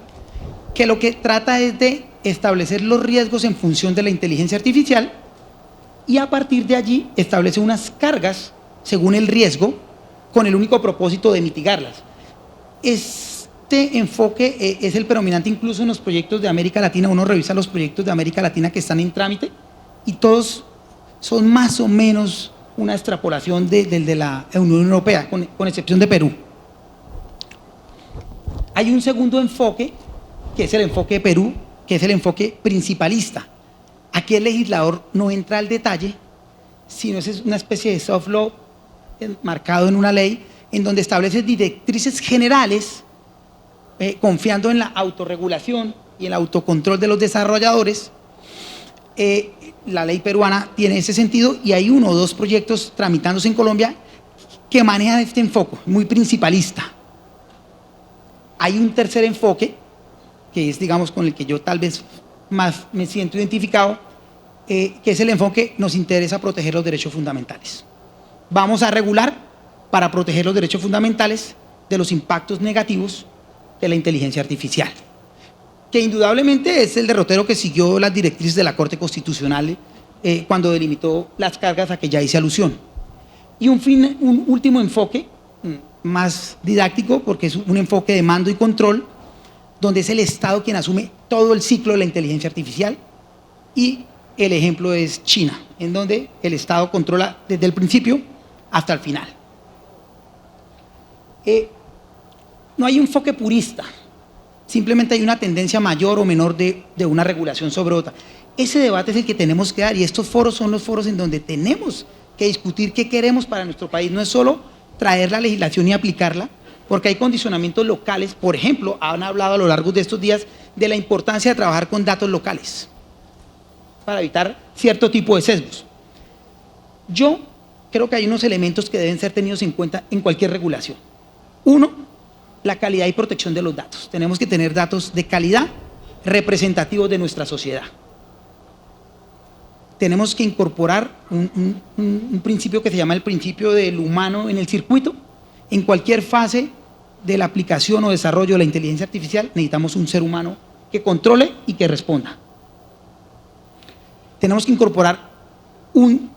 que lo que trata es de establecer los riesgos en función de la inteligencia artificial y a partir de allí establece unas cargas según el riesgo con el único propósito de mitigarlas. Este enfoque es el predominante incluso en los proyectos de América Latina. Uno revisa los proyectos de América Latina que están en trámite y todos son más o menos una extrapolación del de la Unión Europea, con excepción de Perú. Hay un segundo enfoque, que es el enfoque de Perú, que es el enfoque principalista. Aquí el legislador no entra al detalle, sino es una especie de soft law marcado en una ley, en donde establece directrices generales, confiando en la autorregulación y el autocontrol de los desarrolladores. La ley peruana tiene ese sentido y hay 1 o 2 proyectos tramitándose en Colombia que manejan este enfoque muy principalista. Hay un tercer enfoque, que es, digamos, con el que yo tal vez más me siento identificado, que es el enfoque: nos interesa proteger los derechos fundamentales. Vamos a regular para proteger los derechos fundamentales de los impactos negativos de la inteligencia artificial, que indudablemente es el derrotero que siguió las directrices de la Corte Constitucional cuando delimitó las cargas a que ya hice alusión. Y un último enfoque, más didáctico, porque es un enfoque de mando y control, donde es el Estado quien asume todo el ciclo de la inteligencia artificial, y el ejemplo es China, en donde el Estado controla desde el principio hasta el final. No hay un enfoque purista, simplemente hay una tendencia mayor o menor de una regulación sobre otra. Ese debate es el que tenemos que dar, y estos foros son los foros en donde tenemos que discutir qué queremos para nuestro país. No es solo traer la legislación y aplicarla, porque hay condicionamientos locales. Por ejemplo, han hablado a lo largo de estos días de la importancia de trabajar con datos locales para evitar cierto tipo de sesgos. Yo creo que hay unos elementos que deben ser tenidos en cuenta en cualquier regulación. Uno, la calidad y protección de los datos. Tenemos que tener datos de calidad representativos de nuestra sociedad. Tenemos que incorporar un principio que se llama el principio del humano en el circuito. En cualquier fase de la aplicación o desarrollo de la inteligencia artificial necesitamos un ser humano que controle y que responda. Tenemos que incorporar un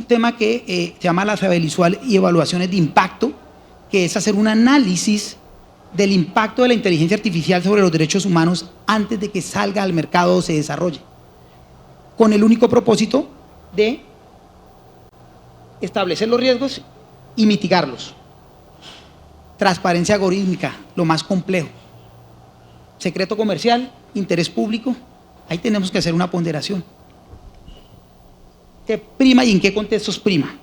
tema que se llama la saber visual y evaluaciones de impacto, que es hacer un análisis del impacto de la inteligencia artificial sobre los derechos humanos antes de que salga al mercado o se desarrolle, con el único propósito de establecer los riesgos y mitigarlos. Transparencia algorítmica, lo más complejo. Secreto comercial, interés público, ahí tenemos que hacer una ponderación. ¿Qué prima y en qué contextos prima?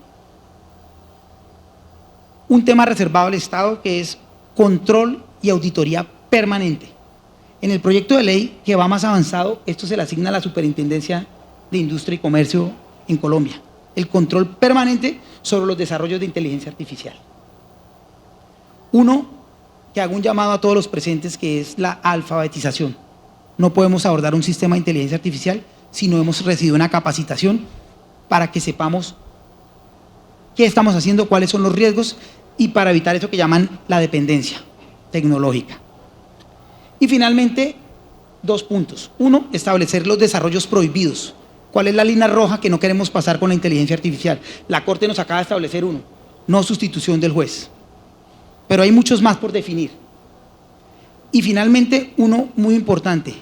Un tema reservado al Estado que es control y auditoría permanente. En el proyecto de ley que va más avanzado, esto se le asigna a la Superintendencia de Industria y Comercio en Colombia. El control permanente sobre los desarrollos de inteligencia artificial. Uno, que hago un llamado a todos los presentes, que es la alfabetización. No podemos abordar un sistema de inteligencia artificial si no hemos recibido una capacitación para que sepamos qué estamos haciendo, cuáles son los riesgos y para evitar eso que llaman la dependencia tecnológica. Y finalmente, 2 puntos. Uno, establecer los desarrollos prohibidos. ¿Cuál es la línea roja que no queremos pasar con la inteligencia artificial? La Corte nos acaba de establecer uno, no sustitución del juez. Pero hay muchos más por definir. Y finalmente, uno muy importante,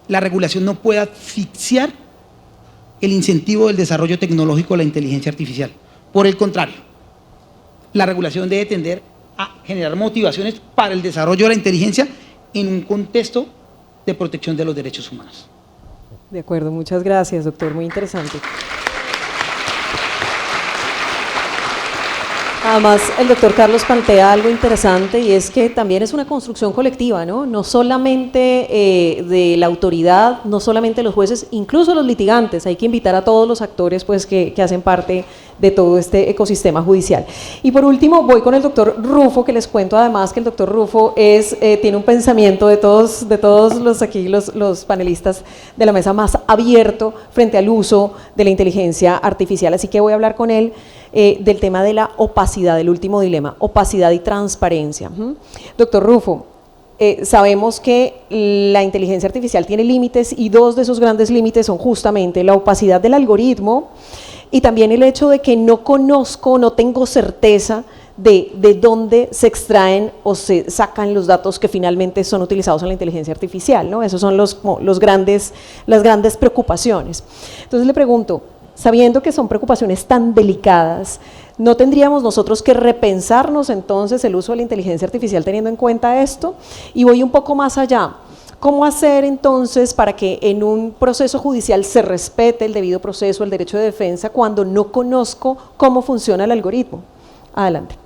la regulación no puede asfixiar el incentivo del desarrollo tecnológico de la inteligencia artificial. Por el contrario, la regulación debe tender a generar motivaciones para el desarrollo de la inteligencia en un contexto de protección de los derechos humanos. De acuerdo, muchas gracias, doctor, muy interesante. Además, el doctor Carlos plantea algo interesante y es que también es una construcción colectiva, ¿no? No solamente de la autoridad, no solamente los jueces, incluso los litigantes. Hay que invitar a todos los actores pues, que hacen parte de todo este ecosistema judicial. Y por último, voy con el doctor Rufo, que les cuento además que el doctor Rufo tiene un pensamiento de todos los panelistas de la mesa más abierto frente al uso de la inteligencia artificial. Así que voy a hablar con él del tema de la opacidad, el último dilema, opacidad y transparencia. Doctor Rufo, sabemos que la inteligencia artificial tiene límites y 2 de esos grandes límites son justamente la opacidad del algoritmo y también el hecho de que no conozco, no tengo certeza de dónde se extraen o se sacan los datos que finalmente son utilizados en la inteligencia artificial, ¿no? Esos son las grandes preocupaciones. Entonces le pregunto, sabiendo que son preocupaciones tan delicadas, ¿no tendríamos nosotros que repensarnos entonces el uso de la inteligencia artificial teniendo en cuenta esto? Y voy un poco más allá. ¿Cómo hacer entonces para que en un proceso judicial se respete el debido proceso, el derecho de defensa, cuando no conozco cómo funciona el algoritmo? Adelante.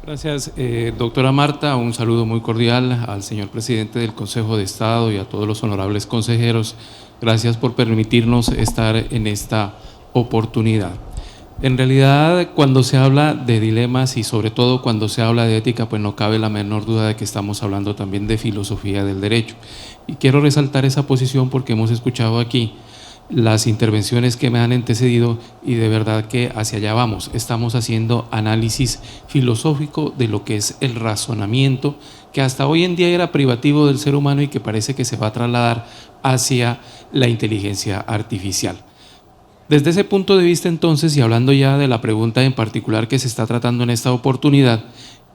Gracias, doctora Marta. Un saludo muy cordial al señor presidente del Consejo de Estado y a todos los honorables consejeros. Gracias por permitirnos estar en esta oportunidad. En realidad, cuando se habla de dilemas y sobre todo cuando se habla de ética, pues no cabe la menor duda de que estamos hablando también de filosofía del derecho. Y quiero resaltar esa posición porque hemos escuchado aquí las intervenciones que me han antecedido y de verdad que hacia allá vamos. Estamos haciendo análisis filosófico de lo que es el razonamiento, que hasta hoy en día era privativo del ser humano y que parece que se va a trasladar hacia la inteligencia artificial. Desde ese punto de vista entonces, y hablando ya de la pregunta en particular que se está tratando en esta oportunidad,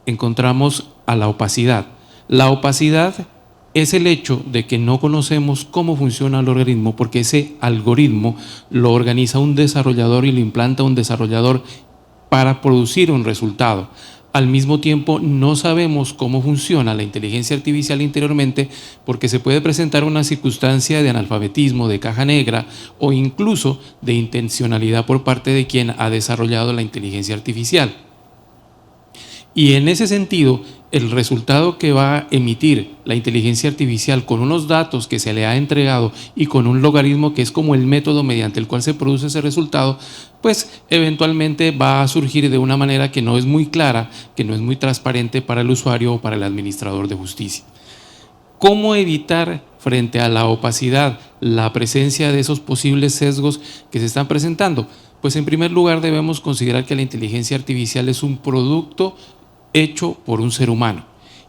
encontramos a la opacidad. La opacidad es el hecho de que no conocemos cómo funciona el algoritmo, porque ese algoritmo lo organiza un desarrollador y lo implanta un desarrollador para producir un resultado. Al mismo tiempo, no sabemos cómo funciona la inteligencia artificial interiormente porque se puede presentar una circunstancia de analfabetismo, de caja negra o incluso de intencionalidad por parte de quien ha desarrollado la inteligencia artificial. Y en ese sentido, el resultado que va a emitir la inteligencia artificial con unos datos que se le ha entregado y con un logaritmo que es como el método mediante el cual se produce ese resultado, pues eventualmente va a surgir de una manera que no es muy clara, que no es muy transparente para el usuario o para el administrador de justicia. ¿Cómo evitar frente a la opacidad la presencia de esos posibles sesgos que se están presentando? Pues en primer lugar debemos considerar que la inteligencia artificial es un producto hecho por un ser humano.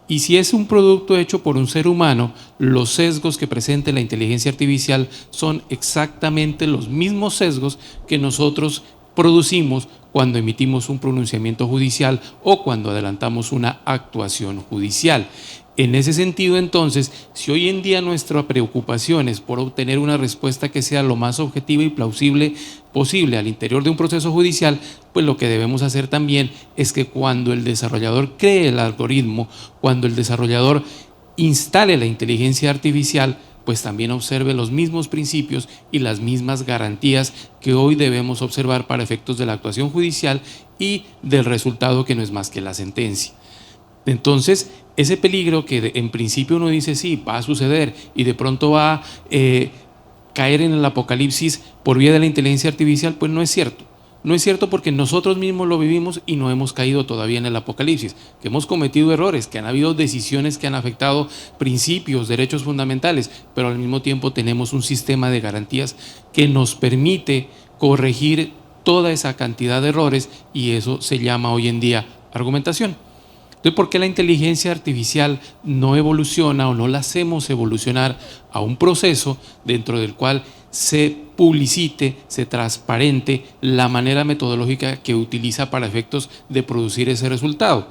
Y si es un producto hecho por un ser humano, los sesgos que presente la inteligencia artificial son exactamente los mismos sesgos que nosotros producimos cuando emitimos un pronunciamiento judicial o cuando adelantamos una actuación judicial. En ese sentido, entonces, si hoy en día nuestra preocupación es por obtener una respuesta que sea lo más objetiva y plausible posible al interior de un proceso judicial, pues lo que debemos hacer también es que cuando el desarrollador cree el algoritmo, cuando el desarrollador instale la inteligencia artificial, pues también observe los mismos principios y las mismas garantías que hoy debemos observar para efectos de la actuación judicial y del resultado que no es más que la sentencia. Entonces, ese peligro que en principio uno dice sí, va a suceder y de pronto va a caer en el apocalipsis por vía de la inteligencia artificial, pues no es cierto. No es cierto porque nosotros mismos lo vivimos y no hemos caído todavía en el apocalipsis, que hemos cometido errores, que han habido decisiones que han afectado principios, derechos fundamentales, pero al mismo tiempo tenemos un sistema de garantías que nos permite corregir toda esa cantidad de errores y eso se llama hoy en día argumentación. Entonces, ¿por qué la inteligencia artificial no evoluciona o no la hacemos evolucionar a un proceso dentro del cual se publicite, se transparente la manera metodológica que utiliza para efectos de producir ese resultado?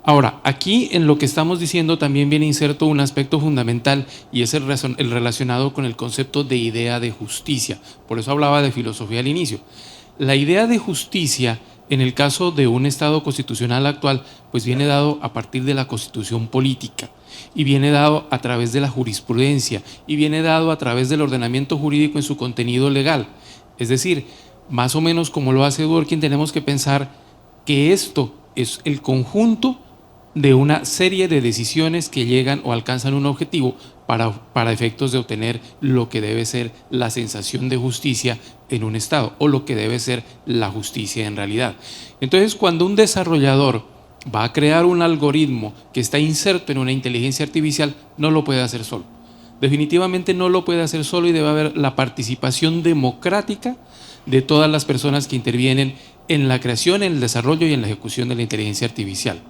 Ahora, aquí en lo que estamos diciendo también viene inserto un aspecto fundamental y es el relacionado con el concepto de idea de justicia. Por eso hablaba de filosofía al inicio. La idea de justicia, en el caso de un Estado constitucional actual, pues viene dado a partir de la Constitución política y viene dado a través de la jurisprudencia y viene dado a través del ordenamiento jurídico en su contenido legal. Es decir, más o menos como lo hace Dworkin, tenemos que pensar que esto es el conjunto de una serie de decisiones que llegan o alcanzan un objetivo para efectos de obtener lo que debe ser la sensación de justicia en un Estado o lo que debe ser la justicia en realidad. Entonces, cuando un desarrollador va a crear un algoritmo que está inserto en una inteligencia artificial, no lo puede hacer solo. Definitivamente no lo puede hacer solo y debe haber la participación democrática de todas las personas que intervienen en la creación, en el desarrollo y en la ejecución de la inteligencia artificial.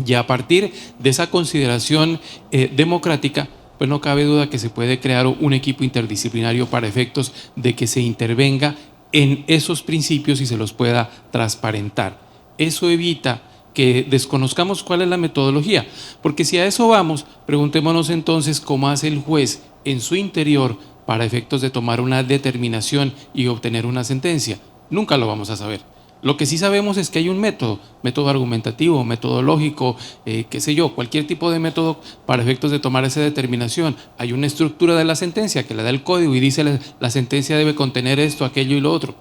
Y a partir de esa consideración democrática, pues no cabe duda que se puede crear un equipo interdisciplinario para efectos de que se intervenga en esos principios y se los pueda transparentar. Eso evita que desconozcamos cuál es la metodología, porque si a eso vamos, preguntémonos entonces cómo hace el juez en su interior para efectos de tomar una determinación y obtener una sentencia. Nunca lo vamos a saber. Lo que sí sabemos es que hay un método argumentativo, metodológico, qué sé yo, cualquier tipo de método para efectos de tomar esa determinación. Hay una estructura de la sentencia que le da el código y dice la sentencia debe contener esto, aquello y lo otro.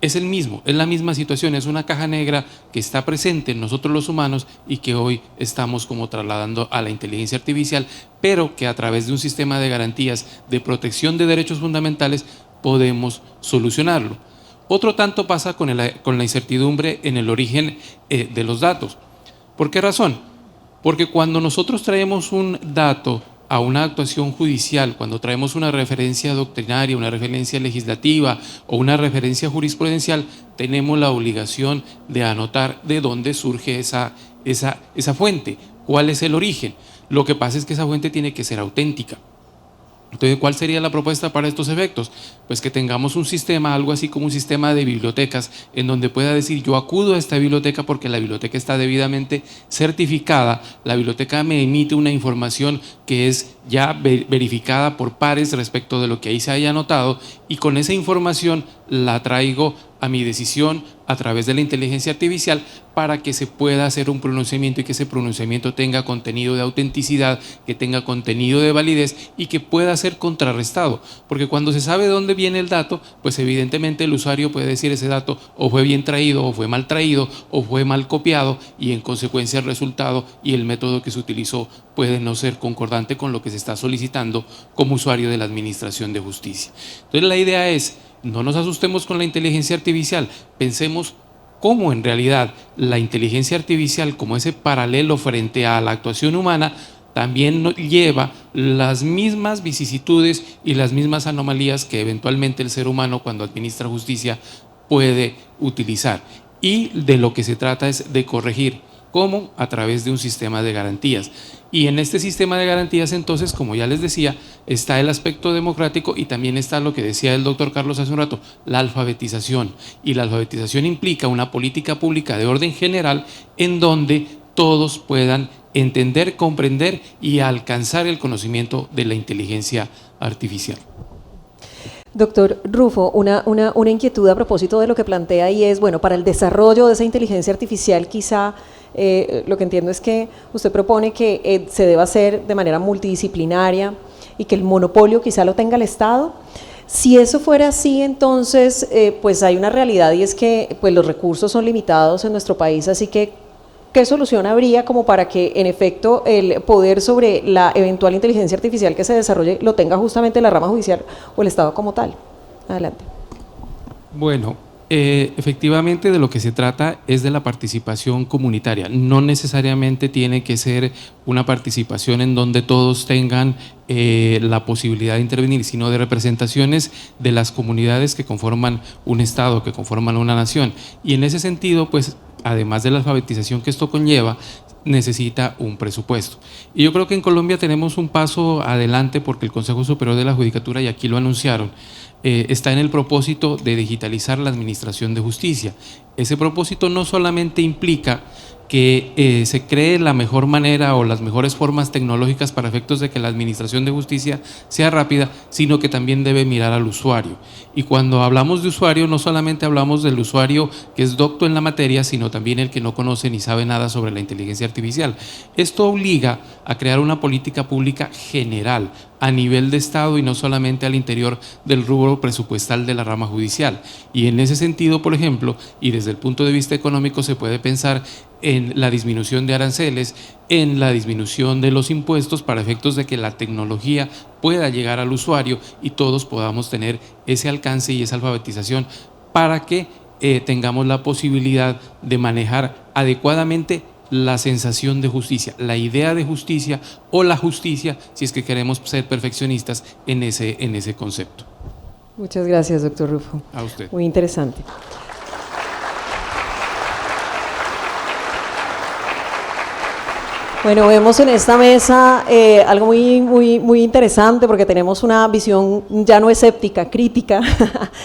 Es el mismo, es la misma situación, es una caja negra que está presente en nosotros los humanos y que hoy estamos como trasladando a la inteligencia artificial, pero que a través de un sistema de garantías de protección de derechos fundamentales podemos solucionarlo. Otro tanto pasa con la incertidumbre en el origen de los datos. ¿Por qué razón? Porque cuando nosotros traemos un dato a una actuación judicial, cuando traemos una referencia doctrinaria, una referencia legislativa o una referencia jurisprudencial, tenemos la obligación de anotar de dónde surge esa fuente, cuál es el origen. Lo que pasa es que esa fuente tiene que ser auténtica. Entonces, ¿cuál sería la propuesta para estos efectos? Pues que tengamos un sistema, algo así como un sistema de bibliotecas, en donde pueda decir yo acudo a esta biblioteca porque la biblioteca está debidamente certificada, la biblioteca me emite una información que es ya verificada por pares respecto de lo que ahí se haya anotado y con esa información la traigo a mi decisión a través de la inteligencia artificial para que se pueda hacer un pronunciamiento y que ese pronunciamiento tenga contenido de autenticidad, que tenga contenido de validez y que pueda ser contrarrestado. Porque cuando se sabe de dónde viene el dato, pues evidentemente el usuario puede decir ese dato o fue bien traído, o fue mal traído, o fue mal copiado, y en consecuencia el resultado y el método que se utilizó puede no ser concordante con lo que se está solicitando como usuario de la Administración de Justicia. Entonces la idea es, no nos asustemos con la inteligencia artificial, pensemos cómo en realidad la inteligencia artificial, como ese paralelo frente a la actuación humana, también lleva las mismas vicisitudes y las mismas anomalías que eventualmente el ser humano, cuando administra justicia, puede utilizar. Y de lo que se trata es de corregir. ¿Cómo? A través de un sistema de garantías. Y en este sistema de garantías, entonces, como ya les decía, está el aspecto democrático y también está lo que decía el doctor Carlos hace un rato, la alfabetización. Y la alfabetización implica una política pública de orden general en donde todos puedan entender, comprender y alcanzar el conocimiento de la inteligencia artificial. Doctor Rufo, una inquietud a propósito de lo que plantea, y es, bueno, para el desarrollo de esa inteligencia artificial quizá lo que entiendo es que usted propone que se deba hacer de manera multidisciplinaria y que el monopolio quizá lo tenga el Estado. Si eso fuera así, entonces pues hay una realidad, y es que pues los recursos son limitados en nuestro país, así que ¿qué solución habría como para que en efecto el poder sobre la eventual inteligencia artificial que se desarrolle lo tenga justamente la rama judicial o el Estado como tal? Adelante. Bueno, efectivamente de lo que se trata es de la participación comunitaria. No necesariamente tiene que ser una participación en donde todos tengan la posibilidad de intervenir, sino de representaciones de las comunidades que conforman un Estado, que conforman una nación. Y en ese sentido, pues, además de la alfabetización que esto conlleva, necesita un presupuesto. Y yo creo que en Colombia tenemos un paso adelante porque el Consejo Superior de la Judicatura, y aquí lo anunciaron, está en el propósito de digitalizar la Administración de Justicia. Ese propósito no solamente implica que se cree la mejor manera o las mejores formas tecnológicas para efectos de que la administración de justicia sea rápida, sino que también debe mirar al usuario. Y cuando hablamos de usuario, no solamente hablamos del usuario que es docto en la materia, sino también el que no conoce ni sabe nada sobre la inteligencia artificial. Esto obliga a crear una política pública general a nivel de Estado y no solamente al interior del rubro presupuestal de la rama judicial. Y en ese sentido, por ejemplo, y desde el punto de vista económico, se puede pensar en la disminución de aranceles, en la disminución de los impuestos para efectos de que la tecnología pueda llegar al usuario y todos podamos tener ese alcance y esa alfabetización para que tengamos la posibilidad de manejar adecuadamente la sensación de justicia, la idea de justicia o la justicia, si es que queremos ser perfeccionistas en ese concepto. Muchas gracias, doctor Rufo. A usted. Muy interesante. Bueno, vemos en esta mesa algo muy interesante, porque tenemos una visión ya no escéptica, crítica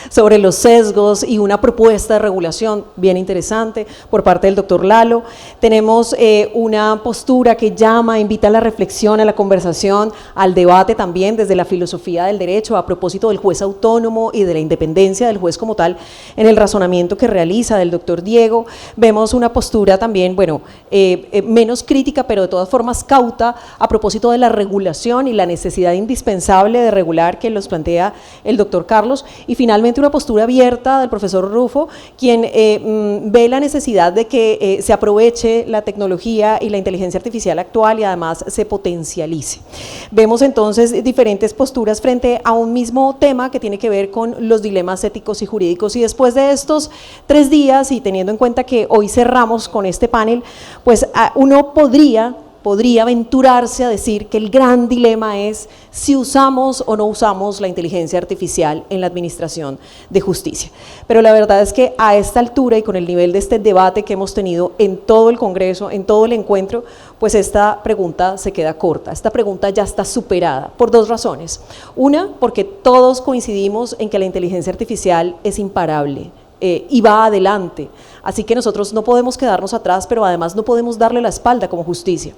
sobre los sesgos y una propuesta de regulación bien interesante por parte del doctor Lalo. Tenemos una postura que llama, invita a la reflexión, a la conversación, al debate también desde la filosofía del derecho a propósito del juez autónomo y de la independencia del juez como tal en el razonamiento que realiza del doctor Diego. Vemos una postura también, bueno, menos crítica, pero de todas formas cauta a propósito de la regulación y la necesidad indispensable de regular que los plantea el doctor Carlos, y finalmente una postura abierta del profesor Rufo, quien ve la necesidad de que se aproveche la tecnología y la inteligencia artificial actual y además se potencialice. Vemos entonces diferentes posturas frente a un mismo tema que tiene que ver con los dilemas éticos y jurídicos, y después de estos 3 días y teniendo en cuenta que hoy cerramos con este panel, pues uno podría aventurarse a decir que el gran dilema es si usamos o no usamos la inteligencia artificial en la administración de justicia. Pero la verdad es que a esta altura y con el nivel de este debate que hemos tenido en todo el Congreso, en todo el encuentro, pues esta pregunta se queda corta, esta pregunta ya está superada por 2 razones. Una, porque todos coincidimos en que la inteligencia artificial es imparable, y va adelante, así que nosotros no podemos quedarnos atrás, pero además no podemos darle la espalda como justicia.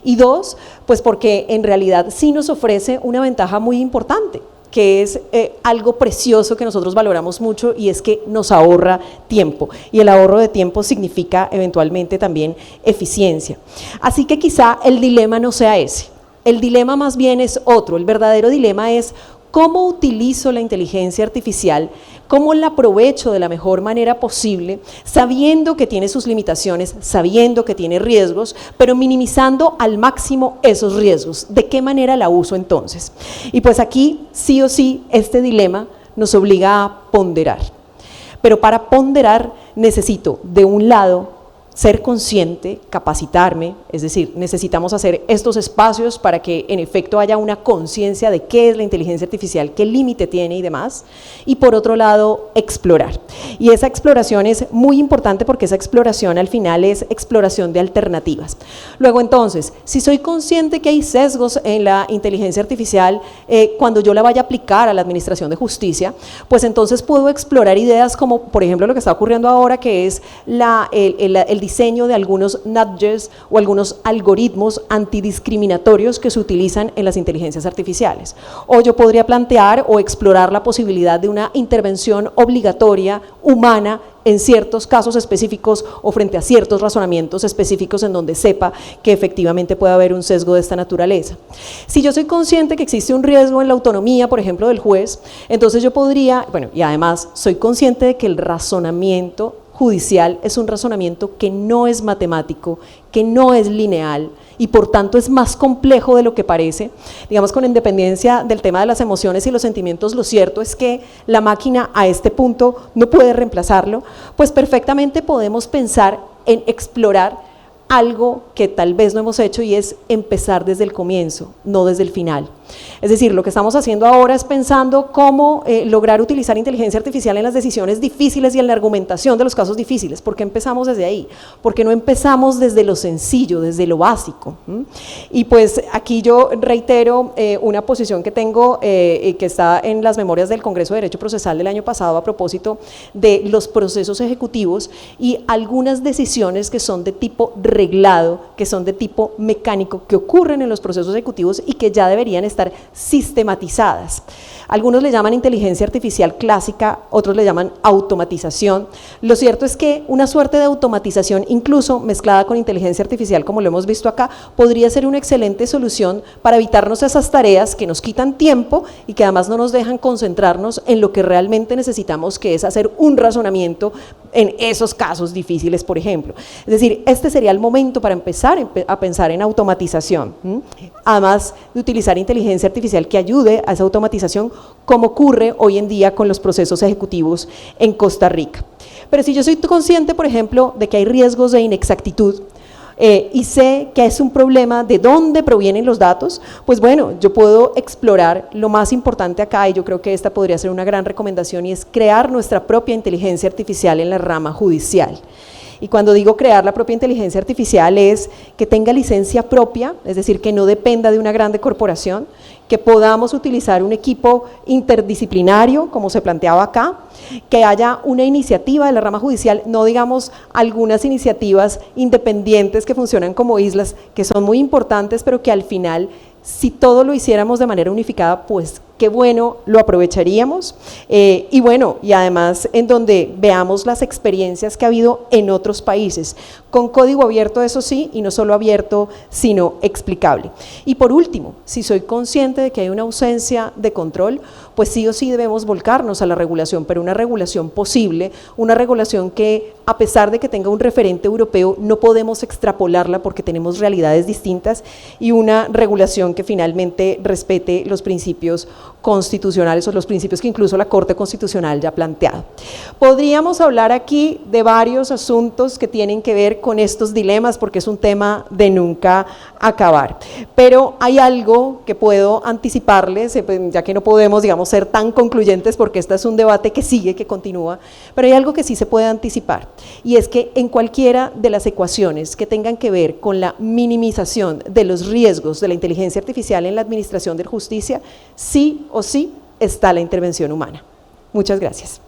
Y 2, pues porque en realidad sí nos ofrece una ventaja muy importante, que es algo precioso que nosotros valoramos mucho, y es que nos ahorra tiempo, y el ahorro de tiempo significa eventualmente también eficiencia. Así que quizá el dilema no sea ese, el dilema más bien es otro. El verdadero dilema es cómo utilizo la inteligencia artificial, cómo la aprovecho de la mejor manera posible, sabiendo que tiene sus limitaciones, sabiendo que tiene riesgos, pero minimizando al máximo esos riesgos. ¿De qué manera la uso entonces? Y pues aquí, sí o sí, este dilema nos obliga a ponderar. Pero para ponderar necesito, de un lado, ser consciente, capacitarme, es decir, necesitamos hacer estos espacios para que en efecto haya una conciencia de qué es la inteligencia artificial, qué límite tiene y demás, y por otro lado, explorar. Y esa exploración es muy importante porque esa exploración al final es exploración de alternativas. Luego entonces, si soy consciente que hay sesgos en la inteligencia artificial, cuando yo la vaya a aplicar a la administración de justicia, pues entonces puedo explorar ideas como, por ejemplo, lo que está ocurriendo ahora, que es el diseño de algunos nudges o algunos algoritmos antidiscriminatorios que se utilizan en las inteligencias artificiales. O yo podría plantear o explorar la posibilidad de una intervención obligatoria humana en ciertos casos específicos o frente a ciertos razonamientos específicos en donde sepa que efectivamente puede haber un sesgo de esta naturaleza. Si yo soy consciente que existe un riesgo en la autonomía, por ejemplo, del juez, entonces yo podría, y además soy consciente de que el razonamiento judicial es un razonamiento que no es matemático, que no es lineal y por tanto es más complejo de lo que parece. Digamos, con independencia del tema de las emociones y los sentimientos, lo cierto es que la máquina a este punto no puede reemplazarlo, pues perfectamente podemos pensar en explorar algo que tal vez no hemos hecho, y es empezar desde el comienzo, no desde el final. Es decir, lo que estamos haciendo ahora es pensando cómo lograr utilizar inteligencia artificial en las decisiones difíciles y en la argumentación de los casos difíciles. ¿Por qué empezamos desde ahí? Porque no empezamos desde lo sencillo, desde lo básico. Y pues aquí yo reitero una posición que tengo, que está en las memorias del Congreso de Derecho Procesal del año pasado a propósito de los procesos ejecutivos y algunas decisiones que son de tipo reglado, que son de tipo mecánico, que ocurren en los procesos ejecutivos y que ya deberían estar sistematizadas. Algunos le llaman inteligencia artificial clásica, otros le llaman automatización. Lo cierto es que una suerte de automatización, incluso mezclada con inteligencia artificial, como lo hemos visto acá, podría ser una excelente solución para evitarnos esas tareas que nos quitan tiempo y que además no nos dejan concentrarnos en lo que realmente necesitamos, que es hacer un razonamiento en esos casos difíciles, por ejemplo. Es decir, este sería el momento para empezar a pensar en automatización, además de utilizar inteligencia artificial que ayude a esa automatización, como ocurre hoy en día con los procesos ejecutivos en Costa Rica. Pero si yo soy consciente, por ejemplo, de que hay riesgos de inexactitud, y sé que es un problema de dónde provienen los datos, pues bueno, yo puedo explorar lo más importante acá, y yo creo que esta podría ser una gran recomendación, y es crear nuestra propia inteligencia artificial en la rama judicial. Y cuando digo crear la propia inteligencia artificial es que tenga licencia propia, es decir, que no dependa de una grande corporación, que podamos utilizar un equipo interdisciplinario, como se planteaba acá, que haya una iniciativa de la rama judicial, no digamos algunas iniciativas independientes que funcionan como islas, que son muy importantes, pero que al final, si todo lo hiciéramos de manera unificada, pues qué bueno, lo aprovecharíamos, y bueno, y además en donde veamos las experiencias que ha habido en otros países, con código abierto, eso sí, y no solo abierto, sino explicable. Y por último, si soy consciente de que hay una ausencia de control, pues sí o sí debemos volcarnos a la regulación, pero una regulación posible, una regulación que, a pesar de que tenga un referente europeo, no podemos extrapolarla porque tenemos realidades distintas, y una regulación que finalmente respete los principios constitucionales o los principios que incluso la Corte Constitucional ya ha planteado. Podríamos hablar aquí de varios asuntos que tienen que ver con estos dilemas, porque es un tema de nunca acabar, pero hay algo que puedo anticiparles, ya que no podemos, digamos, ser tan concluyentes porque este es un debate que sigue, que continúa, pero hay algo que sí se puede anticipar, y es que en cualquiera de las ecuaciones que tengan que ver con la minimización de los riesgos de la inteligencia artificial en la administración de justicia, sí o sí está la intervención humana. Muchas gracias.